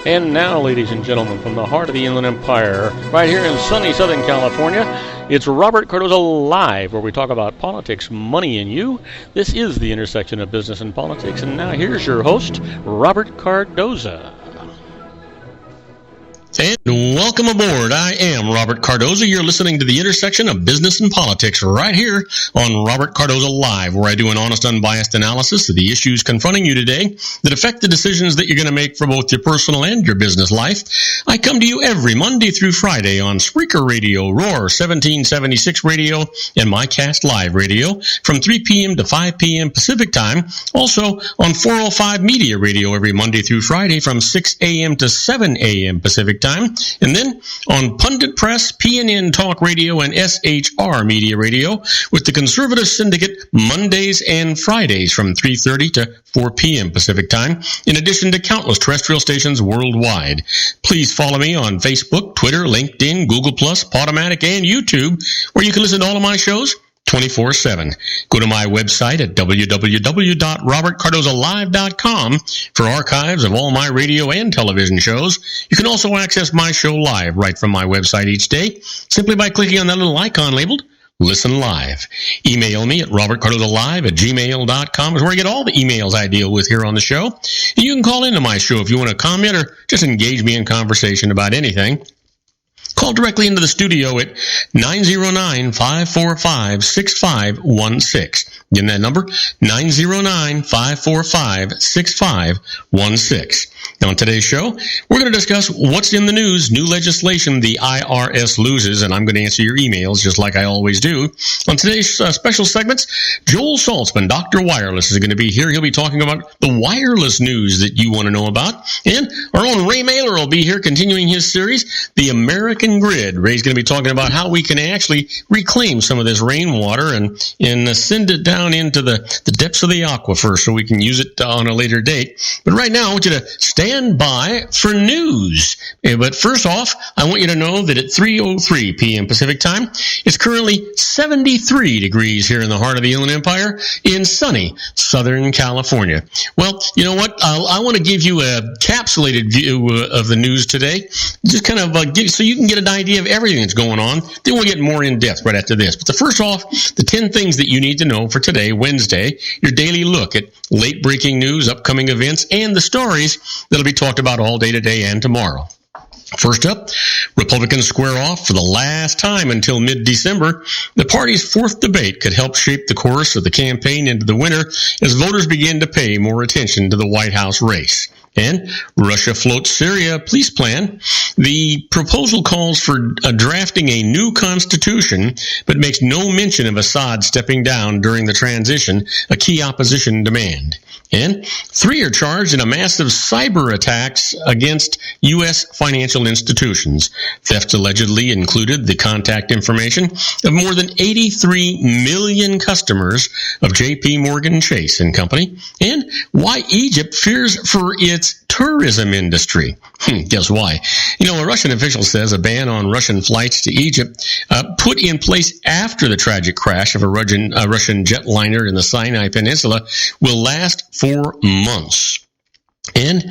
And now, ladies and gentlemen, from the heart of the Inland Empire, right here in sunny Southern California, it's Robert Cardoza Live, where we talk about politics, money, and you. This is the intersection of business and politics. And now here's your host, Robert Cardoza. And welcome aboard. I am Robert Cardoza. You're listening to the intersection of business and politics right here on Robert Cardoza Live, where I do an honest, unbiased analysis of the issues confronting you today that affect the decisions that you're going to make for both your personal and your business life. I come to you every Monday through Friday on Spreaker Radio, Roar 1776 Radio, and MyCast Live Radio from 3 p.m. to 5 p.m. Pacific Time. Also on 405 Media Radio every Monday through Friday from 6 a.m. to 7 a.m. Pacific Time. And then on Pundit Press, PNN Talk Radio, and SHR Media Radio with the Conservative Syndicate Mondays and Fridays from 3:30 to 4 p.m. Pacific Time, in addition to countless terrestrial stations worldwide. Please follow me on Facebook, Twitter, LinkedIn, Google+, Podomatic, and YouTube, where you can listen to all of my shows 24/7. Go to my website at www.robertcardozalive.com for archives of all my radio and television shows. You can also access my show live right from my website each day, simply by clicking on that little icon labeled Listen Live. Email me at robertcardozalive@gmail.com is where I get all the emails I deal with here on the show. And you can call into my show if you want to comment or just engage me in conversation about anything. Call directly into the studio at 909-545-6516. Again, that number, 909-545-6516. Now, on today's show, we're going to discuss what's in the news, new legislation the IRS loses, and I'm going to answer your emails just like I always do. On today's special segments, Joel Saltzman, Dr. Wireless, is going to be here. He'll be talking about the wireless news that you want to know about. And our own Ray Mailer will be here continuing his series, The American Grid. Ray's going to be talking about how we can actually reclaim some of this rainwater and send it down into the depths of the aquifer so we can use it on a later date. But right now, I want you to stand by for news. But first off, I want you to know that at 3:03 p.m. Pacific Time, it's currently 73 degrees here in the heart of the Inland Empire in sunny Southern California. Well, you know what? I want to give you a capsulated view of the news today, just kind of so you can get an idea of everything that's going on. Then we'll get more in depth right after this. But the first off, the 10 things that you need to know for today, Wednesday, your daily look at late breaking news, upcoming events, and the stories that'll be talked about all day today and tomorrow. First up, Republicans square off for the last time until mid-December. The party's fourth debate could help shape the course of the campaign into the winter as voters begin to pay more attention to the White House race. And Russia floats Syria peace plan. The proposal calls for drafting a new constitution, but makes no mention of Assad stepping down during the transition, a key opposition demand. And 3 are charged in a massive cyber attacks against U.S. financial institutions. Theft allegedly included the contact information of more than 83 million customers of J.P. Morgan Chase and Company. And why Egypt fears for its tourism industry. Guess why? You know, a Russian official says a ban on Russian flights to Egypt, put in place after the tragic crash of a Russian jetliner in the Sinai Peninsula, will last for months. And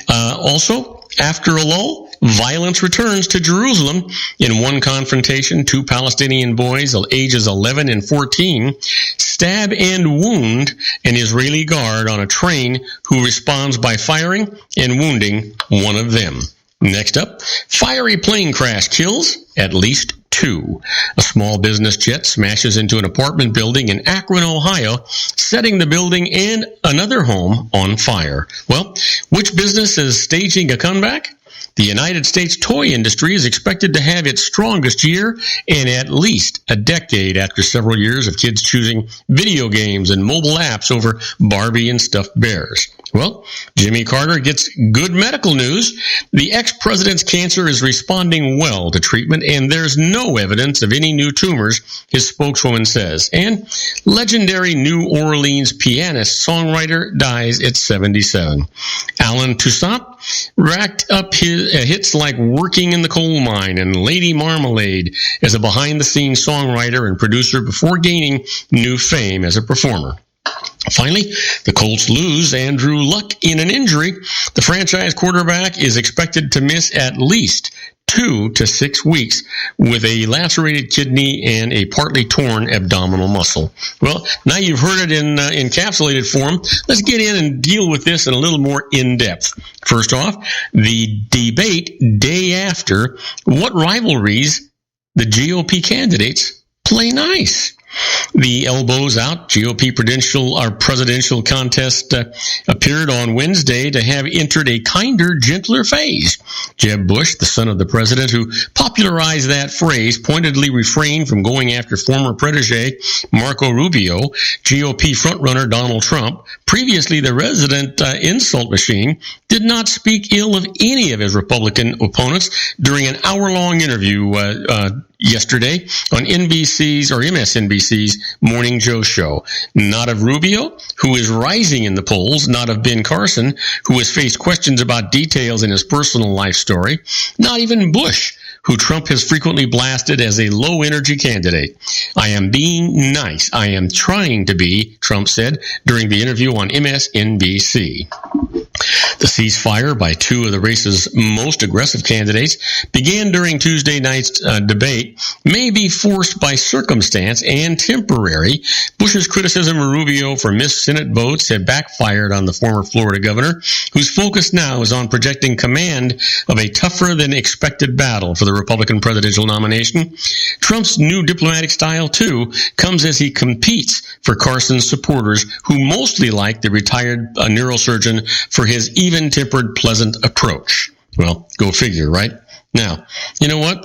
also, after a lull, violence returns to Jerusalem. In one confrontation, 2 Palestinian boys, ages 11 and 14, stab and wound an Israeli guard on a train who responds by firing and wounding one of them. Next up, fiery plane crash kills at least 2. A small business jet smashes into an apartment building in Akron, Ohio, setting the building and another home on fire. Well, which business is staging a comeback? The United States toy industry is expected to have its strongest year in at least a decade after several years of kids choosing video games and mobile apps over Barbie and stuffed bears. Well, Jimmy Carter gets good medical news. The ex-president's cancer is responding well to treatment, and there's no evidence of any new tumors, his spokeswoman says. And legendary New Orleans pianist-songwriter dies at 77. Alan Toussaint racked up hits like Working in the Coal Mine and Lady Marmalade as a behind-the-scenes songwriter and producer before gaining new fame as a performer. Finally, the Colts lose Andrew Luck in an injury. The franchise quarterback is expected to miss at least 2 to 6 weeks with a lacerated kidney and a partly torn abdominal muscle. Well, now you've heard it in encapsulated form. Let's get in and deal with this in a little more in-depth. First off, the debate day after. What rivalries the GOP candidates play nice? The elbows out GOP presidential contest appeared on Wednesday to have entered a kinder, gentler phase. Jeb Bush, the son of the president who popularized that phrase, pointedly refrained from going after former protege Marco Rubio. GOP frontrunner Donald Trump, previously the resident insult machine, did not speak ill of any of his Republican opponents during an hour-long interview yesterday on NBC's or MSNBC's Morning Joe show. Not of Rubio, who is rising in the polls, not of Ben Carson, who has faced questions about details in his personal life story, not even Bush, who Trump has frequently blasted as a low-energy candidate. I am being nice. I am trying to be, Trump said during the interview on MSNBC. The ceasefire by 2 of the race's most aggressive candidates began during Tuesday night's debate may be forced by circumstance and temporary. Bush's criticism of Rubio for missed Senate votes had backfired on the former Florida governor, whose focus now is on projecting command of a tougher-than-expected battle for the Republican presidential nomination. Trump's new diplomatic style, too, comes as he competes for Carson's supporters, who mostly like the retired neurosurgeon for his even-tempered, pleasant approach. Well, go figure, right? Now, you know what?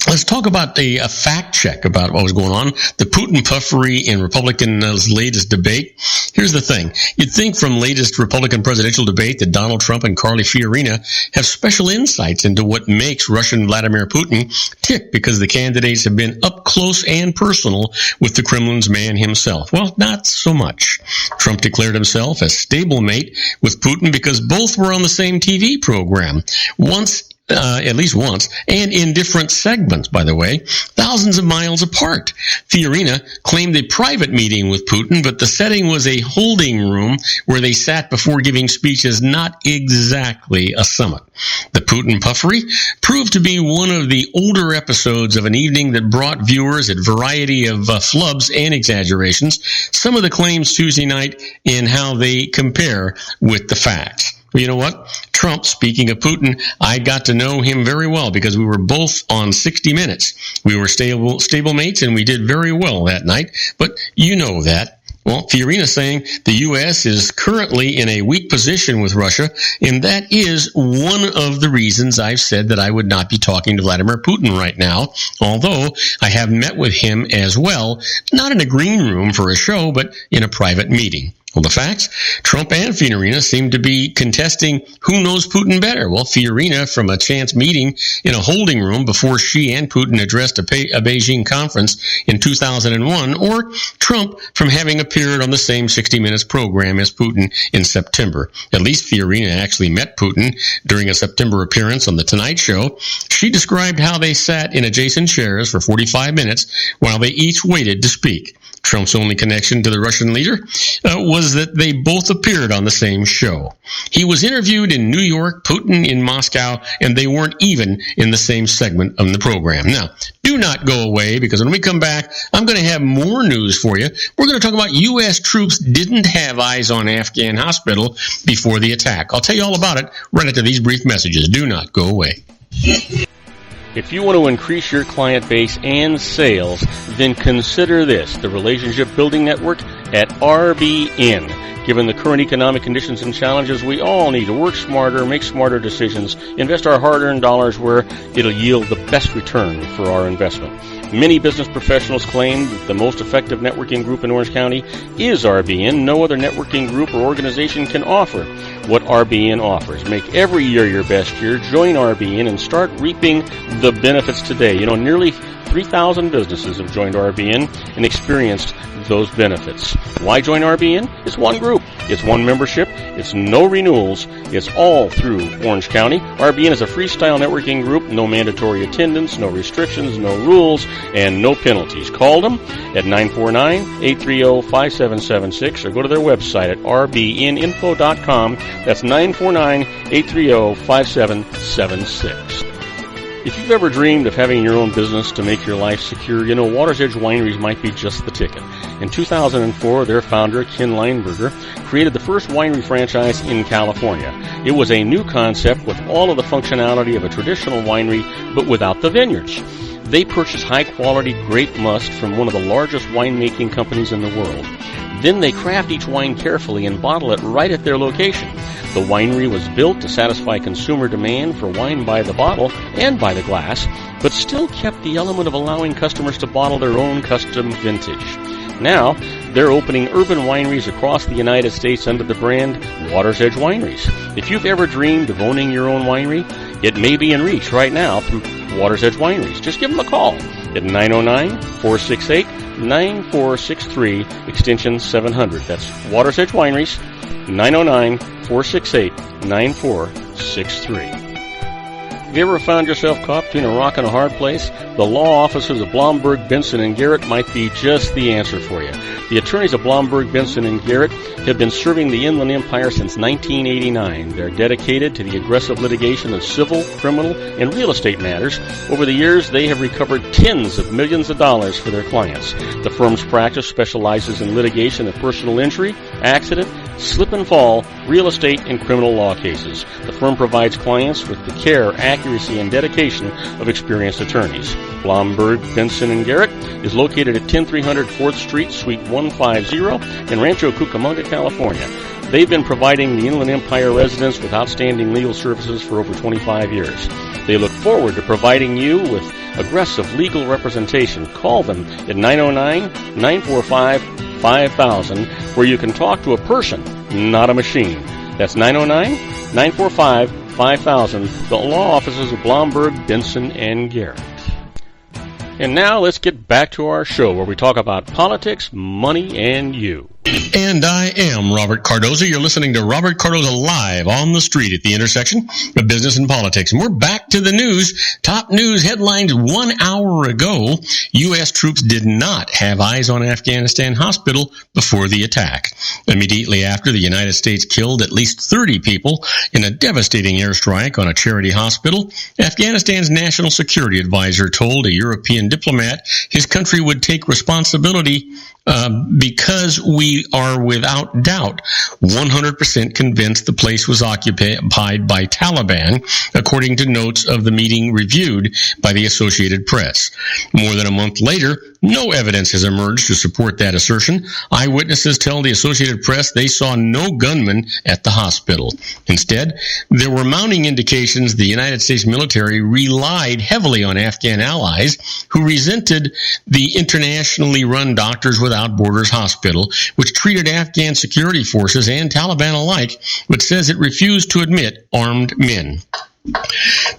Let's talk about a fact check about what was going on. The Putin puffery in Republicans' latest debate. Here's the thing. You'd think from latest Republican presidential debate that Donald Trump and Carly Fiorina have special insights into what makes Russian Vladimir Putin tick, because the candidates have been up close and personal with the Kremlin's man himself. Well, not so much. Trump declared himself a stablemate with Putin because both were on the same TV program. At least once, and in different segments, by the way, thousands of miles apart. Fiorina claimed a private meeting with Putin, but the setting was a holding room where they sat before giving speeches, not exactly a summit. The Putin puffery proved to be one of the older episodes of an evening that brought viewers a variety of flubs and exaggerations, some of the claims Tuesday night in how they compare with the facts. Well, you know what? Trump, speaking of Putin, I got to know him very well because we were both on 60 Minutes. We were stablemates, and we did very well that night, but you know that. Well, Fiorina saying the U.S. is currently in a weak position with Russia, and that is one of the reasons I've said that I would not be talking to Vladimir Putin right now, although I have met with him as well, not in a green room for a show, but in a private meeting. Well, the facts, Trump and Fiorina seem to be contesting who knows Putin better. Well, Fiorina from a chance meeting in a holding room before she and Putin addressed a Beijing conference in 2001, or Trump from having appeared on the same 60 Minutes program as Putin in September. At least Fiorina actually met Putin during a September appearance on The Tonight Show. She described how they sat in adjacent chairs for 45 minutes while they each waited to speak. Trump's only connection to the Russian leader was that they both appeared on the same show. He was interviewed in New York, Putin in Moscow, and they weren't even in the same segment of the program. Now, do not go away, because when we come back, I'm going to have more news for you. We're going to talk about U.S. troops didn't have eyes on Afghan hospital before the attack. I'll tell you all about it right after these brief messages. Do not go away. If you want to increase your client base and sales, then consider this, the Relationship Building Network at RBN. Given the current economic conditions and challenges, we all need to work smarter, make smarter decisions, invest our hard-earned dollars where it'll yield the best return for our investment. Many business professionals claim that the most effective networking group in Orange County is RBN. No other networking group or organization can offer what RBN offers. Make every year your best year. Join RBN and start reaping the benefits today. You know, nearly 3,000 businesses have joined RBN and experienced those benefits. Why join RBN? It's one group. It's one membership. It's no renewals. It's all through Orange County. RBN is a freestyle networking group. No mandatory attendance, no restrictions, no rules, and no penalties. Call them at 949-830-5776 or go to their website at rbninfo.com. That's 949-830-5776. If you've ever dreamed of having your own business to make your life secure, you know Water's Edge Wineries might be just the ticket. In 2004, their founder, Ken Lineberger, created the first winery franchise in California. It was a new concept with all of the functionality of a traditional winery, but without the vineyards. They purchase high-quality grape must from one of the largest winemaking companies in the world. Then they craft each wine carefully and bottle it right at their location. The winery was built to satisfy consumer demand for wine by the bottle and by the glass, but still kept the element of allowing customers to bottle their own custom vintage. Now, they're opening urban wineries across the United States under the brand Water's Edge Wineries. If you've ever dreamed of owning your own winery, it may be in reach right now through Water's Edge Wineries. Just give them a call at 909-468-9463, extension 700. That's Water's Edge Wineries, 909-468-9463. Have you ever found yourself caught between a rock and a hard place? The law offices of Blomberg, Benson, and Garrett might be just the answer for you. The attorneys of Blomberg, Benson, and Garrett have been serving the Inland Empire since 1989. They're dedicated to the aggressive litigation of civil, criminal, and real estate matters. Over the years, they have recovered tens of millions of dollars for their clients. The firm's practice specializes in litigation of personal injury, accident, slip and fall, real estate, and criminal law cases. The firm provides clients with the care, accuracy, and dedication of experienced attorneys. Blomberg, Benson, and Garrett is located at 10300 4th Street, Suite 150 in Rancho Cucamonga, California. They've been providing the Inland Empire residents with outstanding legal services for over 25 years. They look forward to providing you with aggressive legal representation. Call them at 909-945-5000, where you can talk to a person, not a machine. That's 909-945-5000, the law offices of Blomberg, Benson, and Garrett. And now let's get back to our show where we talk about politics, money, and you. And I am Robert Cardoza. You're listening to Robert Cardoza Live on the street at the intersection of business and politics. And we're back to the news. Top news headlines 1 hour ago. U.S. troops did not have eyes on Afghanistan hospital before the attack. Immediately after, the United States killed at least 30 people in a devastating airstrike on a charity hospital. Afghanistan's national security advisor told a European diplomat his country would take responsibility because we are without doubt 100% convinced the place was occupied by Taliban, according to notes of the meeting reviewed by the Associated Press. More than a month later, no evidence has emerged to support that assertion. Eyewitnesses tell the Associated Press they saw no gunmen at the hospital. Instead, there were mounting indications the United States military relied heavily on Afghan allies who resented the internationally run Doctors Without Borders hospital, which treated Afghan security forces and Taliban alike, but says it refused to admit armed men.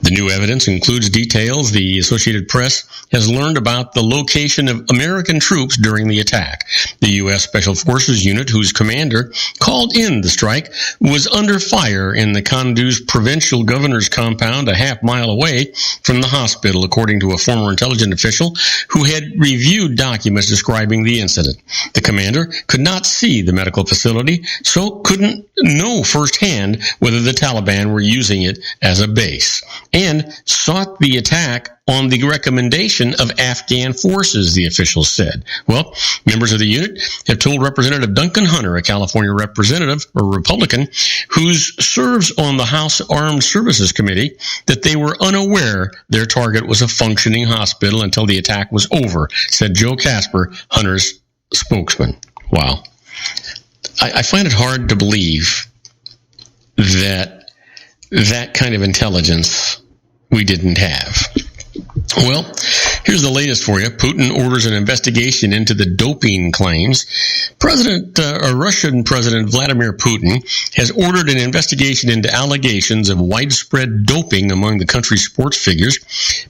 The new evidence includes details the Associated Press has learned about the location of American troops during the attack. The U.S. Special Forces unit, whose commander called in the strike, was under fire in the Kunduz provincial governor's compound a half-mile away from the hospital, according to a former intelligence official who had reviewed documents describing the incident. The commander could not see the medical facility, so couldn't know firsthand whether the Taliban were using it as a base, and sought the attack on the recommendation of Afghan forces, the officials said. Well, members of the unit have told Representative Duncan Hunter, a California representative, or Republican, who serves on the House Armed Services Committee, that they were unaware their target was a functioning hospital until the attack was over, said Joe Casper, Hunter's spokesman. Wow. I find it hard to believe that kind of intelligence we didn't have. Well, Here's the latest for you. Putin orders an investigation into the doping claims. Russian President Vladimir Putin has ordered an investigation into allegations of widespread doping among the country's sports figures.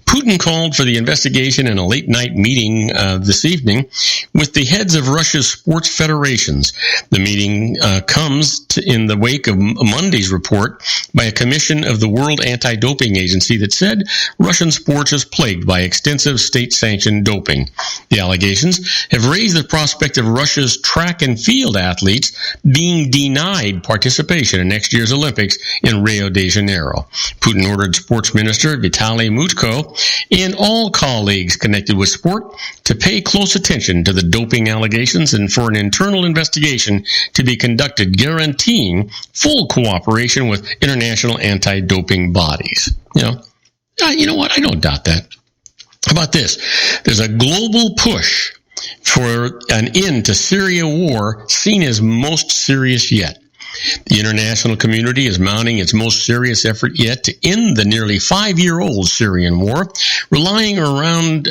Putin called for the investigation in a late-night meeting this evening with the heads of Russia's sports federations. The meeting comes in the wake of Monday's report by a commission of the World Anti-Doping Agency that said Russian sports is plagued by extensive state-sanctioned doping. The allegations have raised the prospect of Russia's track and field athletes being denied participation in next year's Olympics in Rio de Janeiro. Putin ordered Sports Minister Vitaly Mutko and all colleagues connected with sport to pay close attention to the doping allegations and for an internal investigation to be conducted, guaranteeing full cooperation with international anti-doping bodies. You know what? I don't doubt that. How about this? There's a global push for an end to Syria war seen as most serious yet. The international community is mounting its most serious effort yet to end the nearly 5-year-old Syrian war, relying around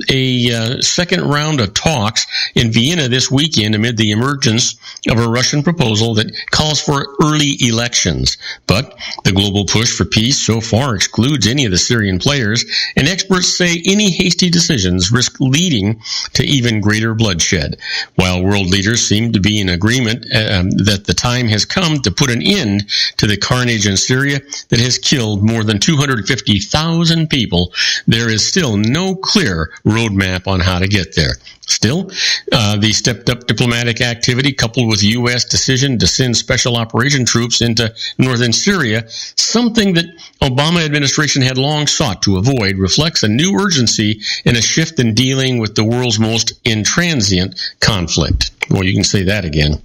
a second round of talks in Vienna this weekend amid the emergence of a Russian proposal that calls for early elections. But the global push for peace so far excludes any of the Syrian players, and experts say any hasty decisions risk leading to even greater bloodshed. While world leaders seem to be in agreement that the time has come to put an end to the carnage in Syria that has killed more than 250,000 people, there is still no clear roadmap on how to get there. Still, the stepped-up diplomatic activity coupled with U.S. decision to send special operation troops into northern Syria, something that Obama administration had long sought to avoid, reflects a new urgency and a shift in dealing with the world's most intransient conflict. Well, you can say that again.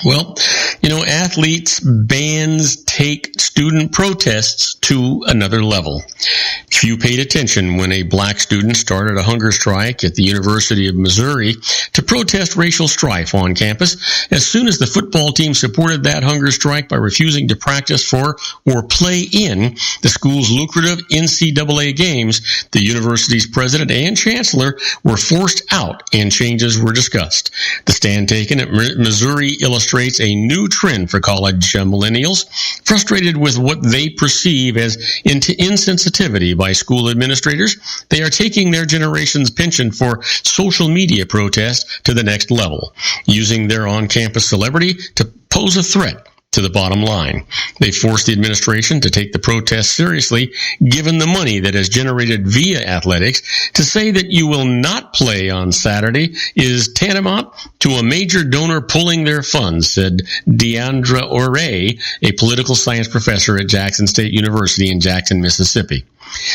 Well, athletes' bans take student protests to another level. Few paid attention when a black student started a hunger strike at the University of Missouri to protest racial strife on campus. As soon as the football team supported that hunger strike by refusing to practice for or play in the school's lucrative NCAA games, the university's president and chancellor were forced out and changes were discussed. The stand taken at Missouri illustrates a new trend for college millennials, frustrated with what they perceive as insensitivity by school administrators. They are taking their generation's penchant for social media protest to the next level, using their on-campus celebrity to pose a threat to the bottom line. They forced the administration to take the protest seriously, given the money that is generated via athletics. To say that you will not play on Saturday is tantamount to a major donor pulling their funds, said Deandra Orey, a political science professor at Jackson State University in Jackson, Mississippi.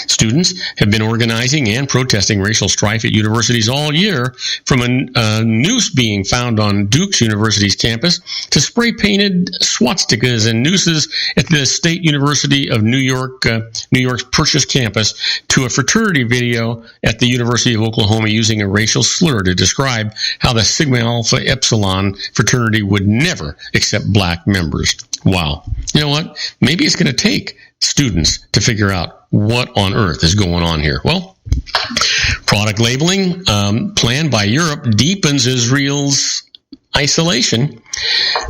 Students have been organizing and protesting racial strife at universities all year, from a noose being found on Duke's University's campus to spray-painted swastikas and nooses at the State University of New York's Purchase campus, to a fraternity video at the University of Oklahoma using a racial slur to describe how the Sigma Alpha Epsilon fraternity would never accept black members. Wow. You know what? Maybe it's going to take students to figure out what on earth is going on here. Well, product labeling planned by Europe deepens Israel's isolation.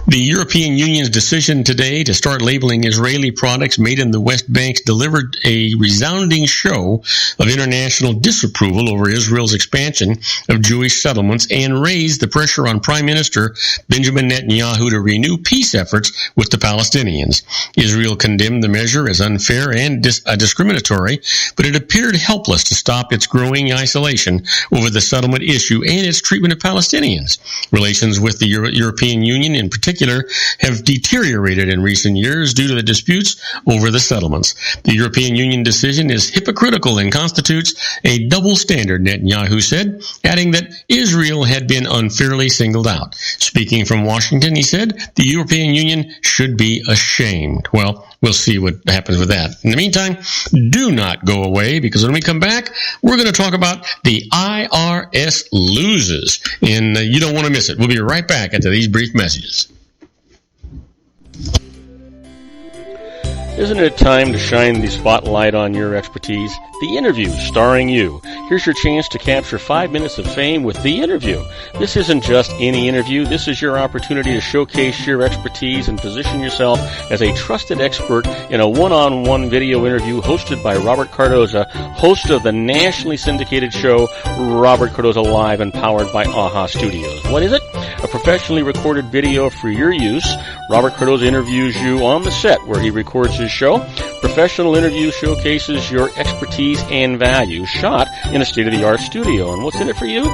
The European Union's decision today to start labeling Israeli products made in the West Bank delivered a resounding show of international disapproval over Israel's expansion of Jewish settlements and raised the pressure on Prime Minister Benjamin Netanyahu to renew peace efforts with the Palestinians. Israel condemned the measure as unfair and discriminatory, but it appeared helpless to stop its growing isolation over the settlement issue and its treatment of Palestinians. Relations with the European Union in particular have deteriorated in recent years due to the disputes over the settlements. The European Union decision is hypocritical and constitutes a double standard, Netanyahu said, adding that Israel had been unfairly singled out. Speaking from Washington, he said, the European Union should be ashamed. Well, we'll see what happens with that. In the meantime, do not go away, because when we come back, we're going to talk about the IRS loses, and you don't want to miss it. We'll be right back after these brief messages. Isn't it time to shine the spotlight on your expertise? The interview starring you. Here's your chance to capture 5 minutes of fame with The Interview. This isn't just any interview. This is your opportunity to showcase your expertise and position yourself as a trusted expert in a one-on-one video interview hosted by Robert Cardoza, host of the nationally syndicated show Robert Cardoza Live and powered by AHA Studios. What is it? A professionally recorded video for your use. Robert Cardoza interviews you on the set where he records his show. Professional interview showcases your expertise and value, shot in a state-of-the-art studio. And what's in it for you?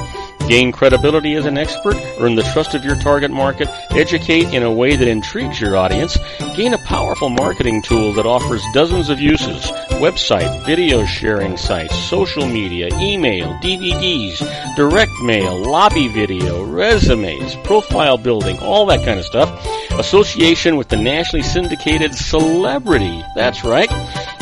Gain credibility as an expert, earn the trust of your target market, educate in a way that intrigues your audience, gain a powerful marketing tool that offers dozens of uses, website, video sharing sites, social media, email, DVDs, direct mail, lobby video, resumes, profile building, all that kind of stuff. Association with the nationally syndicated celebrity. That's right.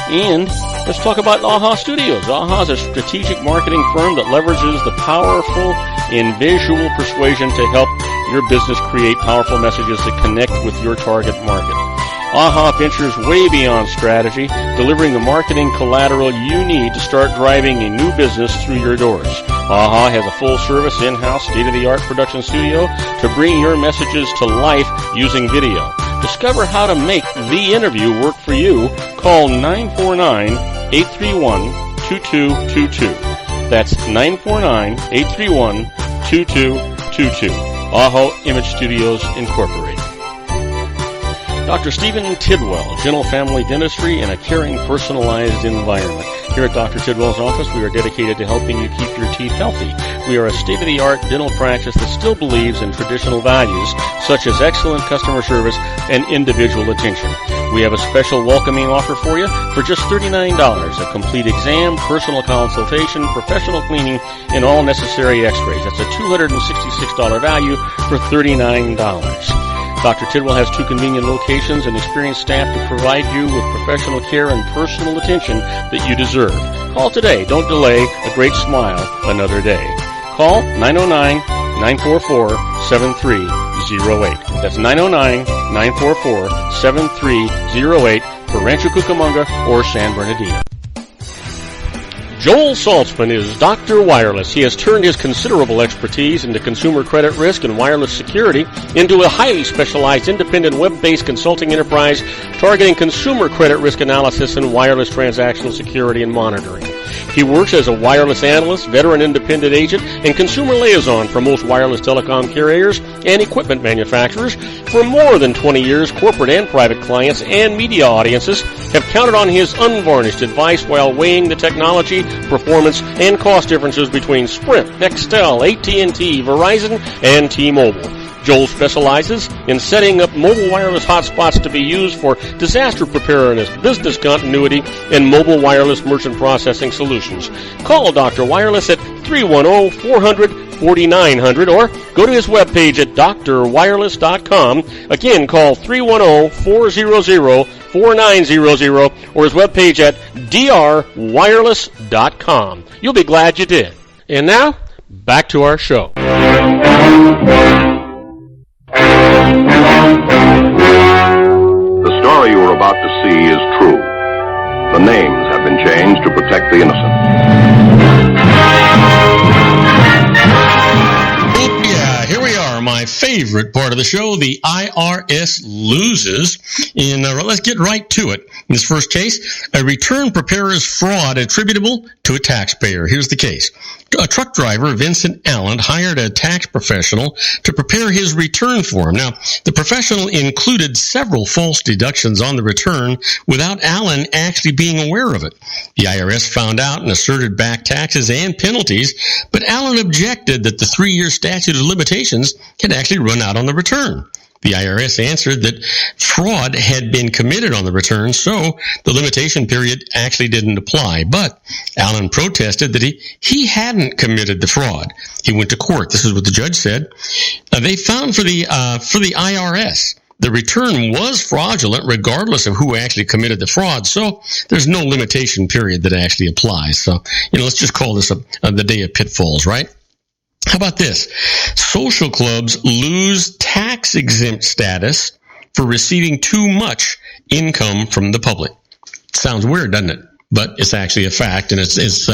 And let's talk about AHA Studios. AHA is a strategic marketing firm that leverages the powerful and visual persuasion to help your business create powerful messages that connect with your target market. AHA ventures way beyond strategy, delivering the marketing collateral you need to start driving a new business through your doors. AHA has a full-service, in-house, state-of-the-art production studio to bring your messages to life using video. Discover how to make The Interview work for you. Call 949-831-2222. That's 949-831-2222. AHA Image Studios Incorporated. Dr. Stephen Tidwell, Gentle Family Dentistry in a caring, personalized environment. Here at Dr. Tidwell's office, we are dedicated to helping you keep your teeth healthy. We are a state-of-the-art dental practice that still believes in traditional values, such as excellent customer service and individual attention. We have a special welcoming offer for you for just $39, a complete exam, personal consultation, professional cleaning, and all necessary x-rays. That's a $266 value for $39. Dr. Tidwell has 2 convenient locations and experienced staff to provide you with professional care and personal attention that you deserve. Call today. Don't delay. A great smile another day. Call 909-944-7308. That's 909-944-7308 for Rancho Cucamonga or San Bernardino. Joel Saltzman is Dr. Wireless. He has turned his considerable expertise into consumer credit risk and wireless security into a highly specialized independent web-based consulting enterprise targeting consumer credit risk analysis and wireless transactional security and monitoring. He works as a wireless analyst, veteran independent agent, and consumer liaison for most wireless telecom carriers and equipment manufacturers. For more than 20 years, corporate and private clients and media audiences have counted on his unvarnished advice while weighing the technology, performance, and cost differences between Sprint, Nextel, AT&T, Verizon, and T-Mobile. Joel specializes in setting up mobile wireless hotspots to be used for disaster preparedness, business continuity, and mobile wireless merchant processing solutions. Call Dr. Wireless at 310-400-4900 or go to his webpage at drwireless.com. Again, call 310-400-4900 or his webpage at drwireless.com. You'll be glad you did. And now, back to our show. The story you are about to see is true. The names have been changed to protect the innocent. Yeah, here we are, my favorite part of the show, the IRS loses. And let's get right to it. In this first case, a return preparer's fraud attributable to a taxpayer. Here's the case. A truck driver, Vincent Allen, hired a tax professional to prepare his return form. Now, the professional included several false deductions on the return without Allen actually being aware of it. The IRS found out and asserted back taxes and penalties, but Allen objected that the 3-year statute of limitations had actually run out on the return. The IRS answered that fraud had been committed on the return, so the limitation period actually didn't apply. But Allen protested that he hadn't committed the fraud. He went to court. This is what the judge said. They found for the IRS the return was fraudulent regardless of who actually committed the fraud, so there's no limitation period that actually applies. So, let's just call this the day of pitfalls, right? How about this? Social clubs lose tax-exempt status for receiving too much income from the public. Sounds weird, doesn't it? but it's actually a fact, and it's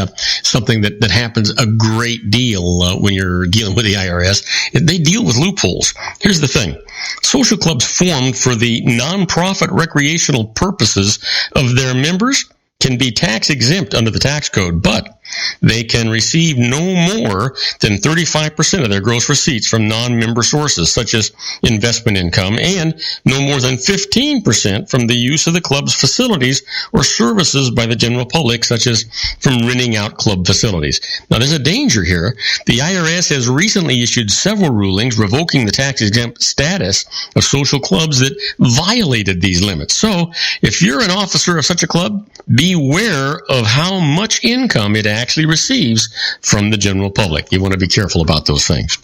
something that happens a great deal when you're dealing with the IRS. They deal with loopholes. Here's the thing. Social clubs formed for the nonprofit recreational purposes of their members can be tax exempt under the tax code, but they can receive no more than 35% of their gross receipts from non-member sources, such as investment income, and no more than 15% from the use of the club's facilities or services by the general public, such as from renting out club facilities. Now, there's a danger here. The IRS has recently issued several rulings revoking the tax-exempt status of social clubs that violated these limits. So, if you're an officer of such a club, beware of how much income it actually receives from the general public. You want to be careful about those things.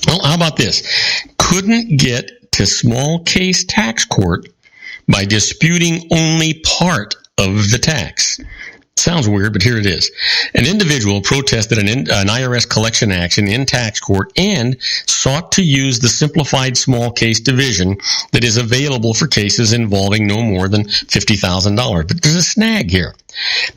Well, how about this? Couldn't get to small case tax court by disputing only part of the tax. Sounds weird, but here it is. An individual protested an IRS collection action in tax court and sought to use the simplified small case division that is available for cases involving no more than $50,000. But there's a snag here.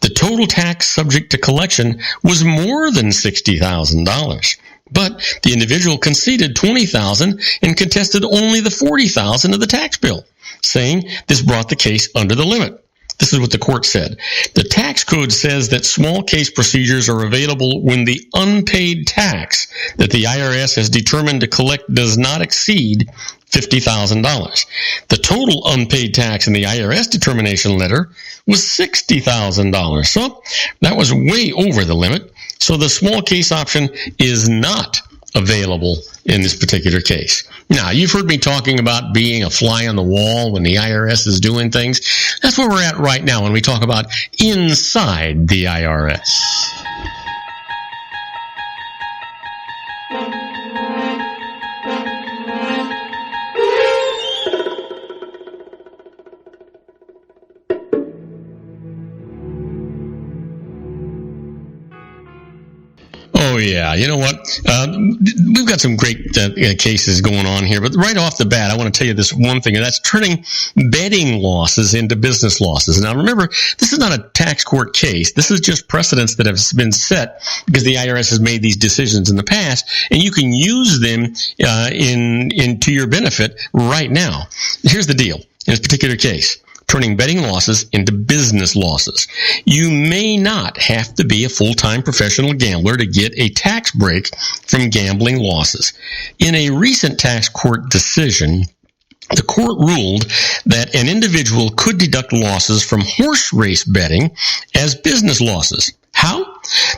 The total tax subject to collection was more than $60,000. But the individual conceded $20,000 and contested only the $40,000 of the tax bill, saying this brought the case under the limit. This is what the court said. The tax code says that small case procedures are available when the unpaid tax that the IRS has determined to collect does not exceed $50,000. The total unpaid tax in the IRS determination letter was $60,000. So that was way over the limit. So the small case option is not available in this particular case. Now, you've heard me talking about being a fly on the wall when the IRS is doing things. That's where we're at right now when we talk about inside the IRS. Oh, yeah. You know what? We've got some great cases going on here. But right off the bat, I want to tell you this one thing, and that's turning betting losses into business losses. Now, remember, this is not a tax court case. This is just precedents that have been set because the IRS has made these decisions in the past, and you can use them to your benefit right now. Here's the deal. In this particular case, turning betting losses into business losses. You may not have to be a full-time professional gambler to get a tax break from gambling losses. In a recent tax court decision, the court ruled that an individual could deduct losses from horse race betting as business losses. How?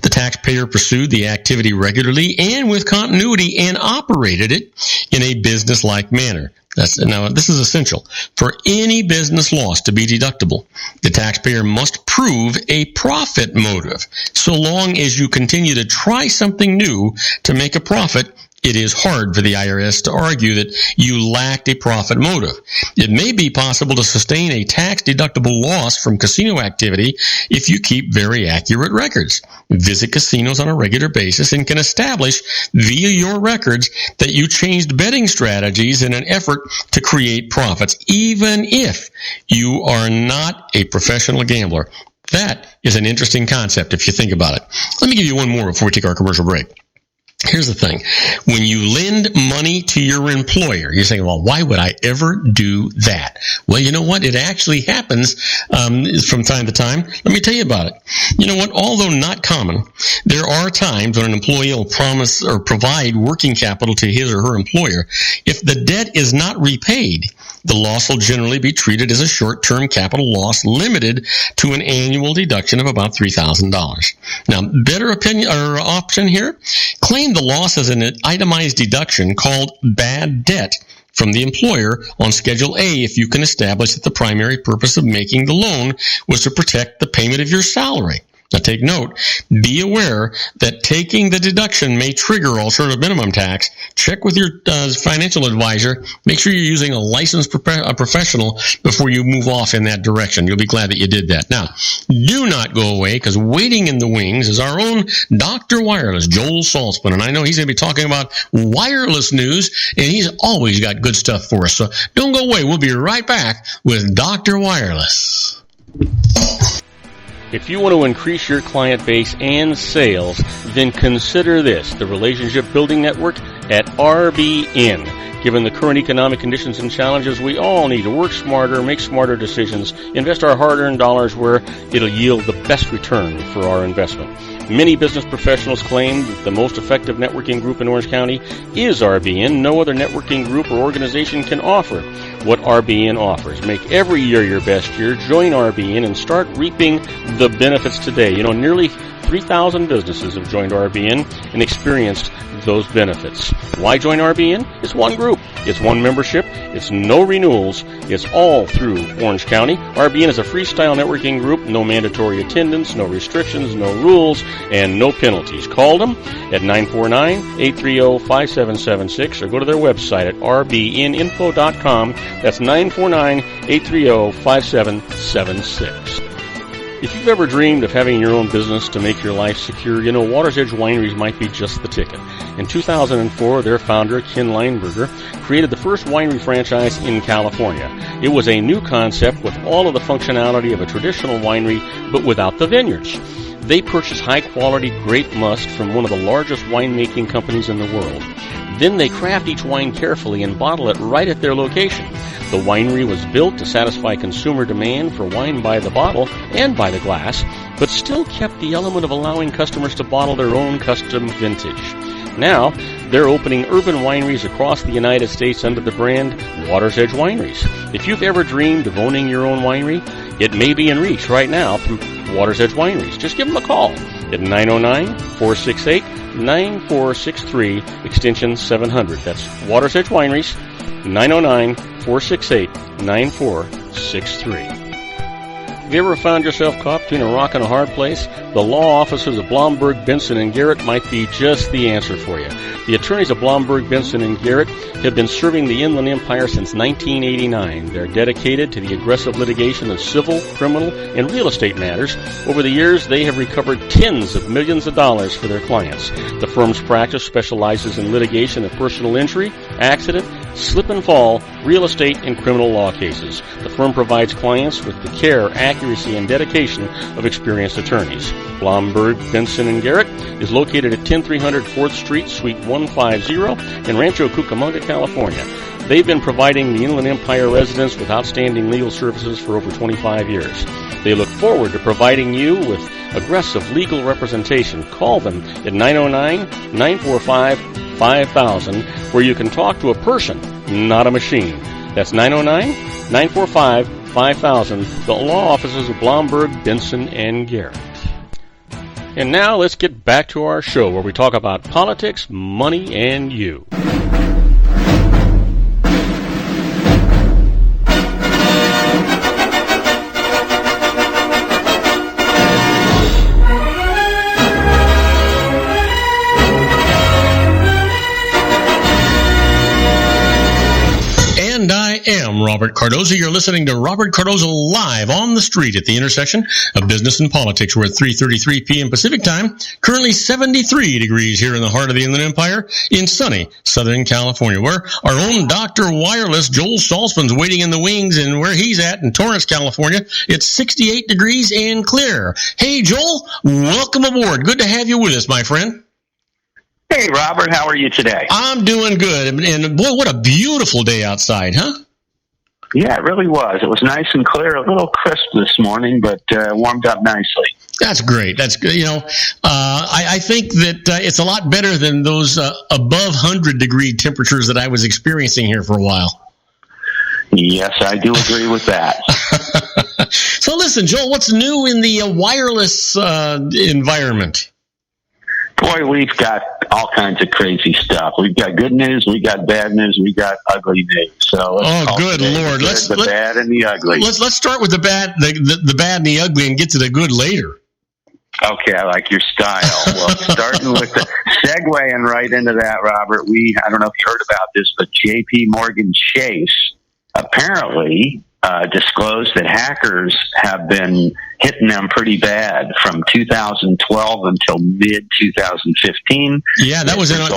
The taxpayer pursued the activity regularly and with continuity and operated it in a business-like manner. Now, this is essential. For any business loss to be deductible, the taxpayer must prove a profit motive. So long as you continue to try something new to make a profit, it is hard for the IRS to argue that you lacked a profit motive. It may be possible to sustain a tax-deductible loss from casino activity if you keep very accurate records. Visit casinos on a regular basis and can establish via your records that you changed betting strategies in an effort to create profits, even if you are not a professional gambler. That is an interesting concept if you think about it. Let me give you one more before we take our commercial break. Here's the thing. When you lend money to your employer, you're saying, well, why would I ever do that? Well, you know what? It actually happens from time to time. Let me tell you about it. You know what? Although not common, there are times when an employee will promise or provide working capital to his or her employer. If the debt is not repaid, the loss will generally be treated as a short-term capital loss limited to an annual deduction of about $3,000. Now, better option here, claim the loss as an itemized deduction called bad debt from the employer on Schedule A if you can establish that the primary purpose of making the loan was to protect the payment of your salary. Now take note, be aware that taking the deduction may trigger alternative minimum tax. Check with your financial advisor. Make sure you're using a licensed professional before you move off in that direction. You'll be glad that you did that. Now, do not go away because waiting in the wings is our own Dr. Wireless, Joel Saltzman. And I know he's going to be talking about wireless news, and he's always got good stuff for us. So don't go away. We'll be right back with Dr. Wireless. If you want to increase your client base and sales, then consider this, the Relationship Building Network at RBN. Given the current economic conditions and challenges, we all need to work smarter, make smarter decisions, invest our hard-earned dollars where it'll yield the best return for our investment. Many business professionals claim that the most effective networking group in Orange County is RBN. No other networking group or organization can offer what RBN offers. Make every year your best year. Join RBN and start reaping the benefits today. You know, nearly 3,000 businesses have joined RBN and experienced those benefits. Why join RBN? It's one group. It's one membership. It's no renewals. It's all through Orange County. RBN is a freestyle networking group. No mandatory attendance, no restrictions, no rules, and no penalties. Call them at 949-830-5776 or go to their website at rbninfo.com. That's 949-830-5776. If you've ever dreamed of having your own business to make your life secure, you know Water's Edge Wineries might be just the ticket. In 2004, their founder, Ken Lineberger, created the first winery franchise in California. It was a new concept with all of the functionality of a traditional winery, but without the vineyards. They purchased high-quality grape must from one of the largest winemaking companies in the world. Then they craft each wine carefully and bottle it right at their location. The winery was built to satisfy consumer demand for wine by the bottle and by the glass, but still kept the element of allowing customers to bottle their own custom vintage. Now, they're opening urban wineries across the United States under the brand Water's Edge Wineries. If you've ever dreamed of owning your own winery, it may be in reach right now through Water's Edge Wineries. Just give them a call at 909-468-9463, extension 700. That's Water's Edge Wineries, 909-468-9463. Have you ever found yourself caught between a rock and a hard place? The law offices of Blomberg, Benson, and Garrett might be just the answer for you. The attorneys of Blomberg, Benson, and Garrett have been serving the Inland Empire since 1989. They're dedicated to the aggressive litigation of civil, criminal, and real estate matters. Over the years, they have recovered tens of millions of dollars for their clients. The firm's practice specializes in litigation of personal injury, accident, slip and fall, real estate, and criminal law cases. The firm provides clients with the care, accuracy, and dedication of experienced attorneys. Blomberg, Benson, and Garrett is located at 10300 4th Street, Suite 150 in Rancho Cucamonga, California. They've been providing the Inland Empire residents with outstanding legal services for over 25 years. They look forward to providing you with aggressive legal representation. Call them at 909-945-5000, where you can talk to a person, not a machine. That's 909-945-5000, the law offices of Blomberg, Benson, and Garrett. And now let's get back to our show where we talk about politics, money, and you. And I am Robert Cardoza. You're listening to Robert Cardoza live on the street at the intersection of business and politics. We're at 3:33 p.m. Pacific time. Currently 73 degrees here in the heart of the Inland Empire in sunny Southern California, where our own Dr. Wireless Joel Saltzman's waiting in the wings, and where he's at in Torrance, California, it's 68 degrees and clear. Hey, Joel, welcome aboard. Good to have you with us, my friend. Hey, Robert, how are you today? I'm doing good. And boy, what a beautiful day outside, huh? Yeah, it really was. It was nice and clear, a little crisp this morning, but warmed up nicely. That's great. That's good. You know, I think that it's a lot better than those above 100-degree temperatures that I was experiencing here for a while. Yes, I do agree with that. So listen, Joel, what's new in the wireless environment? Boy, we've got all kinds of crazy stuff. We've got good news, we got bad news, we got ugly news. So good Lord, let's the bad and the ugly. Let's start with the bad, the bad and the ugly, and get to the good later. Okay, I like your style. Well, starting with the segueing right into that, Robert. I don't know if you heard about this, but J.P. Morgan Chase apparently disclosed that hackers have been hitting them pretty bad from 2012 until mid 2015. Yeah, that was in our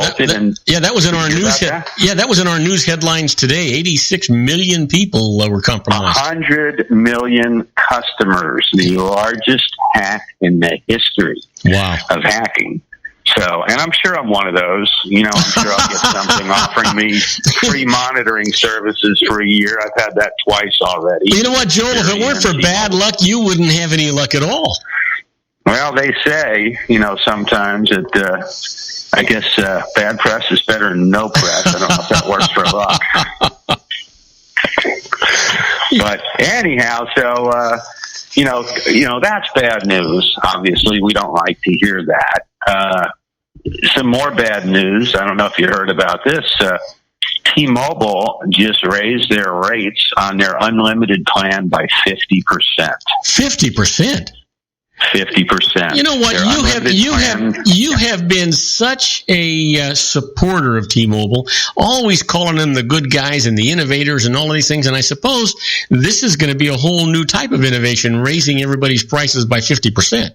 news. That was in our news headlines today. 86 million people were compromised. 100 million customers, the largest hack in the history of hacking. So, and I'm sure I'm one of those. You know, I'm sure I'll get something offering me free monitoring services for a year. I've had that twice already. You know what, Joel? If it weren't for bad luck, you wouldn't have any luck at all. Well, they say, you know, sometimes that I guess bad press is better than no press. I don't know if that works for luck. But anyhow, so you know, that's bad news. Obviously, we don't like to hear that. Some more bad news. I don't know if you heard about this. T-Mobile just raised their rates on their unlimited plan by 50%. 50%? 50%. You know what? You have been such a supporter of T-Mobile, always calling them the good guys and the innovators and all of these things. And I suppose this is going to be a whole new type of innovation, raising everybody's prices by 50%.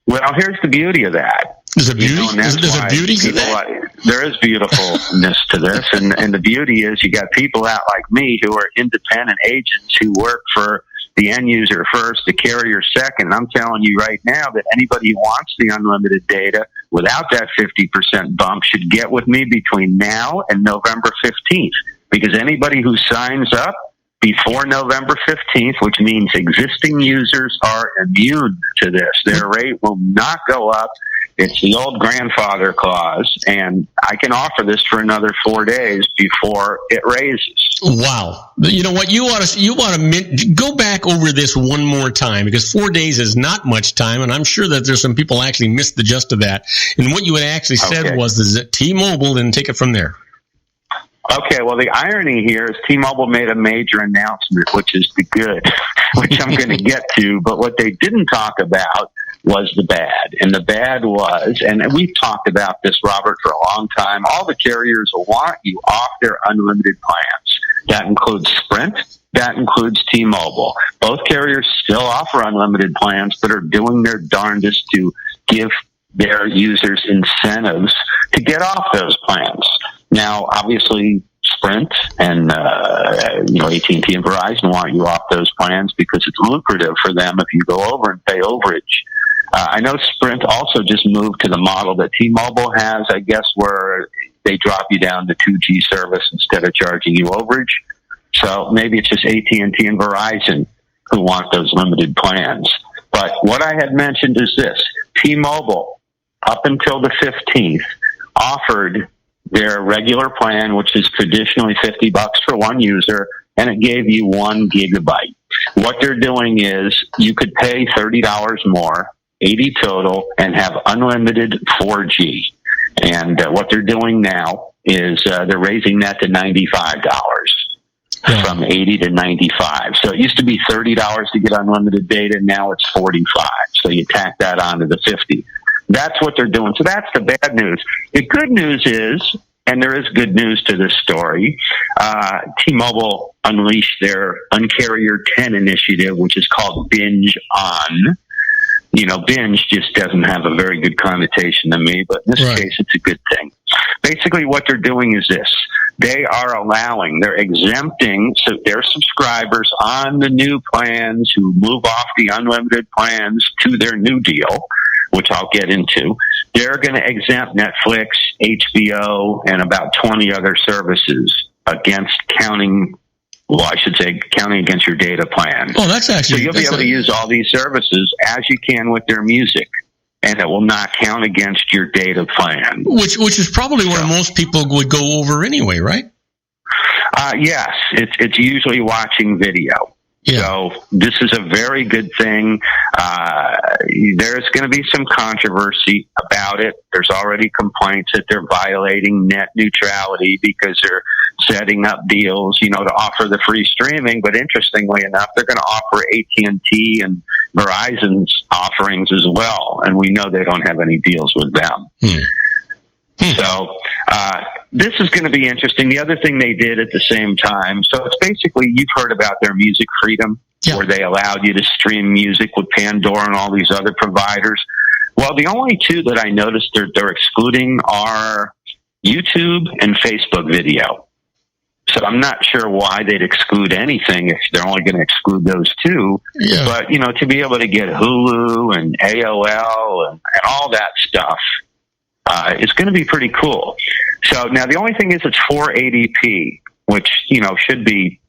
Well, here's the beauty of that. There's a beauty. There's a beauty to that. There is beautifulness to this, and the beauty is you got people out like me who are independent agents who work for the end user first, the carrier second. I'm telling you right now that anybody who wants the unlimited data without that 50% bump should get with me between now and November 15th, because anybody who signs up before November 15th, which means existing users are immune to this. Their rate will not go up. It's the old grandfather clause, and I can offer this for another 4 days before it raises. Wow. You know what? You ought to go back over this one more time, because 4 days is not much time, and I'm sure that there's some people actually missed the gist of that. And what you had actually said was that T-Mobile, and take it from there. Okay, well, the irony here is T-Mobile made a major announcement, which is the good, which I'm going to get to. But what they didn't talk about was the bad. And the bad was, and we've talked about this, Robert, for a long time, all the carriers will want you off their unlimited plans. That includes Sprint. That includes T-Mobile. Both carriers still offer unlimited plans, but are doing their darndest to give their users incentives to get off those plans. Now, obviously, Sprint and AT&T and Verizon want you off those plans because it's lucrative for them if you go over and pay overage. I know Sprint also just moved to the model that T-Mobile has, I guess, where they drop you down to 2G service instead of charging you overage. So maybe it's just AT&T and Verizon who want those limited plans. But what I had mentioned is this. T-Mobile, up until the 15th, offered their regular plan, which is traditionally $50 for one user, and it gave you 1 gigabyte. What they're doing is you could pay $30 more, $80 total, and have unlimited 4G. And what they're doing now is they're raising that to $95 from $80 to $95. So it used to be $30 to get unlimited data. Now it's $45. So you tack that onto the $50. That's what they're doing. So that's the bad news. The good news is, and there is good news to this story, T-Mobile unleashed their Uncarrier 10 initiative, which is called Binge On. You know, binge just doesn't have a very good connotation to me, but in this case, it's a good thing. Basically, what they're doing is this. They're exempting their subscribers on the new plans who move off the unlimited plans to their new deal, which I'll get into. They're going to exempt Netflix, HBO, and about 20 other services counting against your data plan. Oh, that's actually... So you'll be able to use all these services as you can with their music, and it will not count against your data plan. Which is probably where most people would go over anyway, right? Yes, it's usually watching video. Yeah. So this is a very good thing. There's going to be some controversy about it. There's already complaints that they're violating net neutrality because they're setting up deals, to offer the free streaming. But interestingly enough, they're going to offer AT&T and Verizon's offerings as well. And we know they don't have any deals with them. So this is going to be interesting. The other thing they did at the same time, so it's basically, you've heard about their music freedom, where they allowed you to stream music with Pandora and all these other providers. Well, the only two that I noticed they're excluding are YouTube and Facebook video. So I'm not sure why they'd exclude anything if they're only going to exclude those two. Yeah. But, to be able to get Hulu and AOL and all that stuff, it's going to be pretty cool. So now the only thing is it's 480p, which, should be,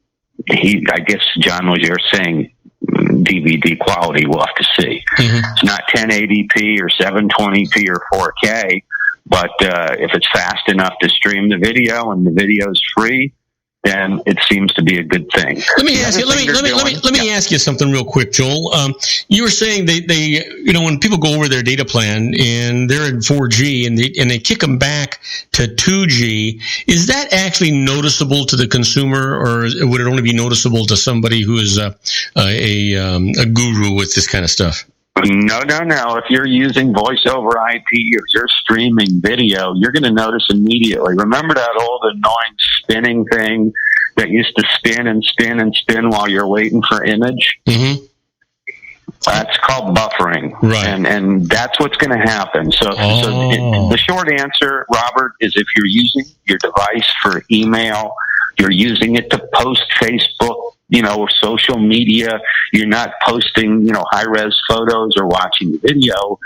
I guess John was here saying DVD quality, we'll have to see. It's not 1080p or 720p or 4K, but if it's fast enough to stream the video and the video is free, then it seems to be a good thing. Let me ask you something real quick, Joel. You were saying they when people go over their data plan and they're in 4G and they kick them back to 2G, is that actually noticeable to the consumer, or would it only be noticeable to somebody who is a guru with this kind of stuff? No. If you're using voice over IP or you're streaming video, you're going to notice immediately. Remember that old annoying spinning thing that used to spin and spin and spin while you're waiting for image? Mm-hmm. That's called buffering. Right. And that's what's going to happen. So the short answer, Robert, is if you're using your device for email, you're using it to post Facebook, or social media, you're not posting, high-res photos or watching video,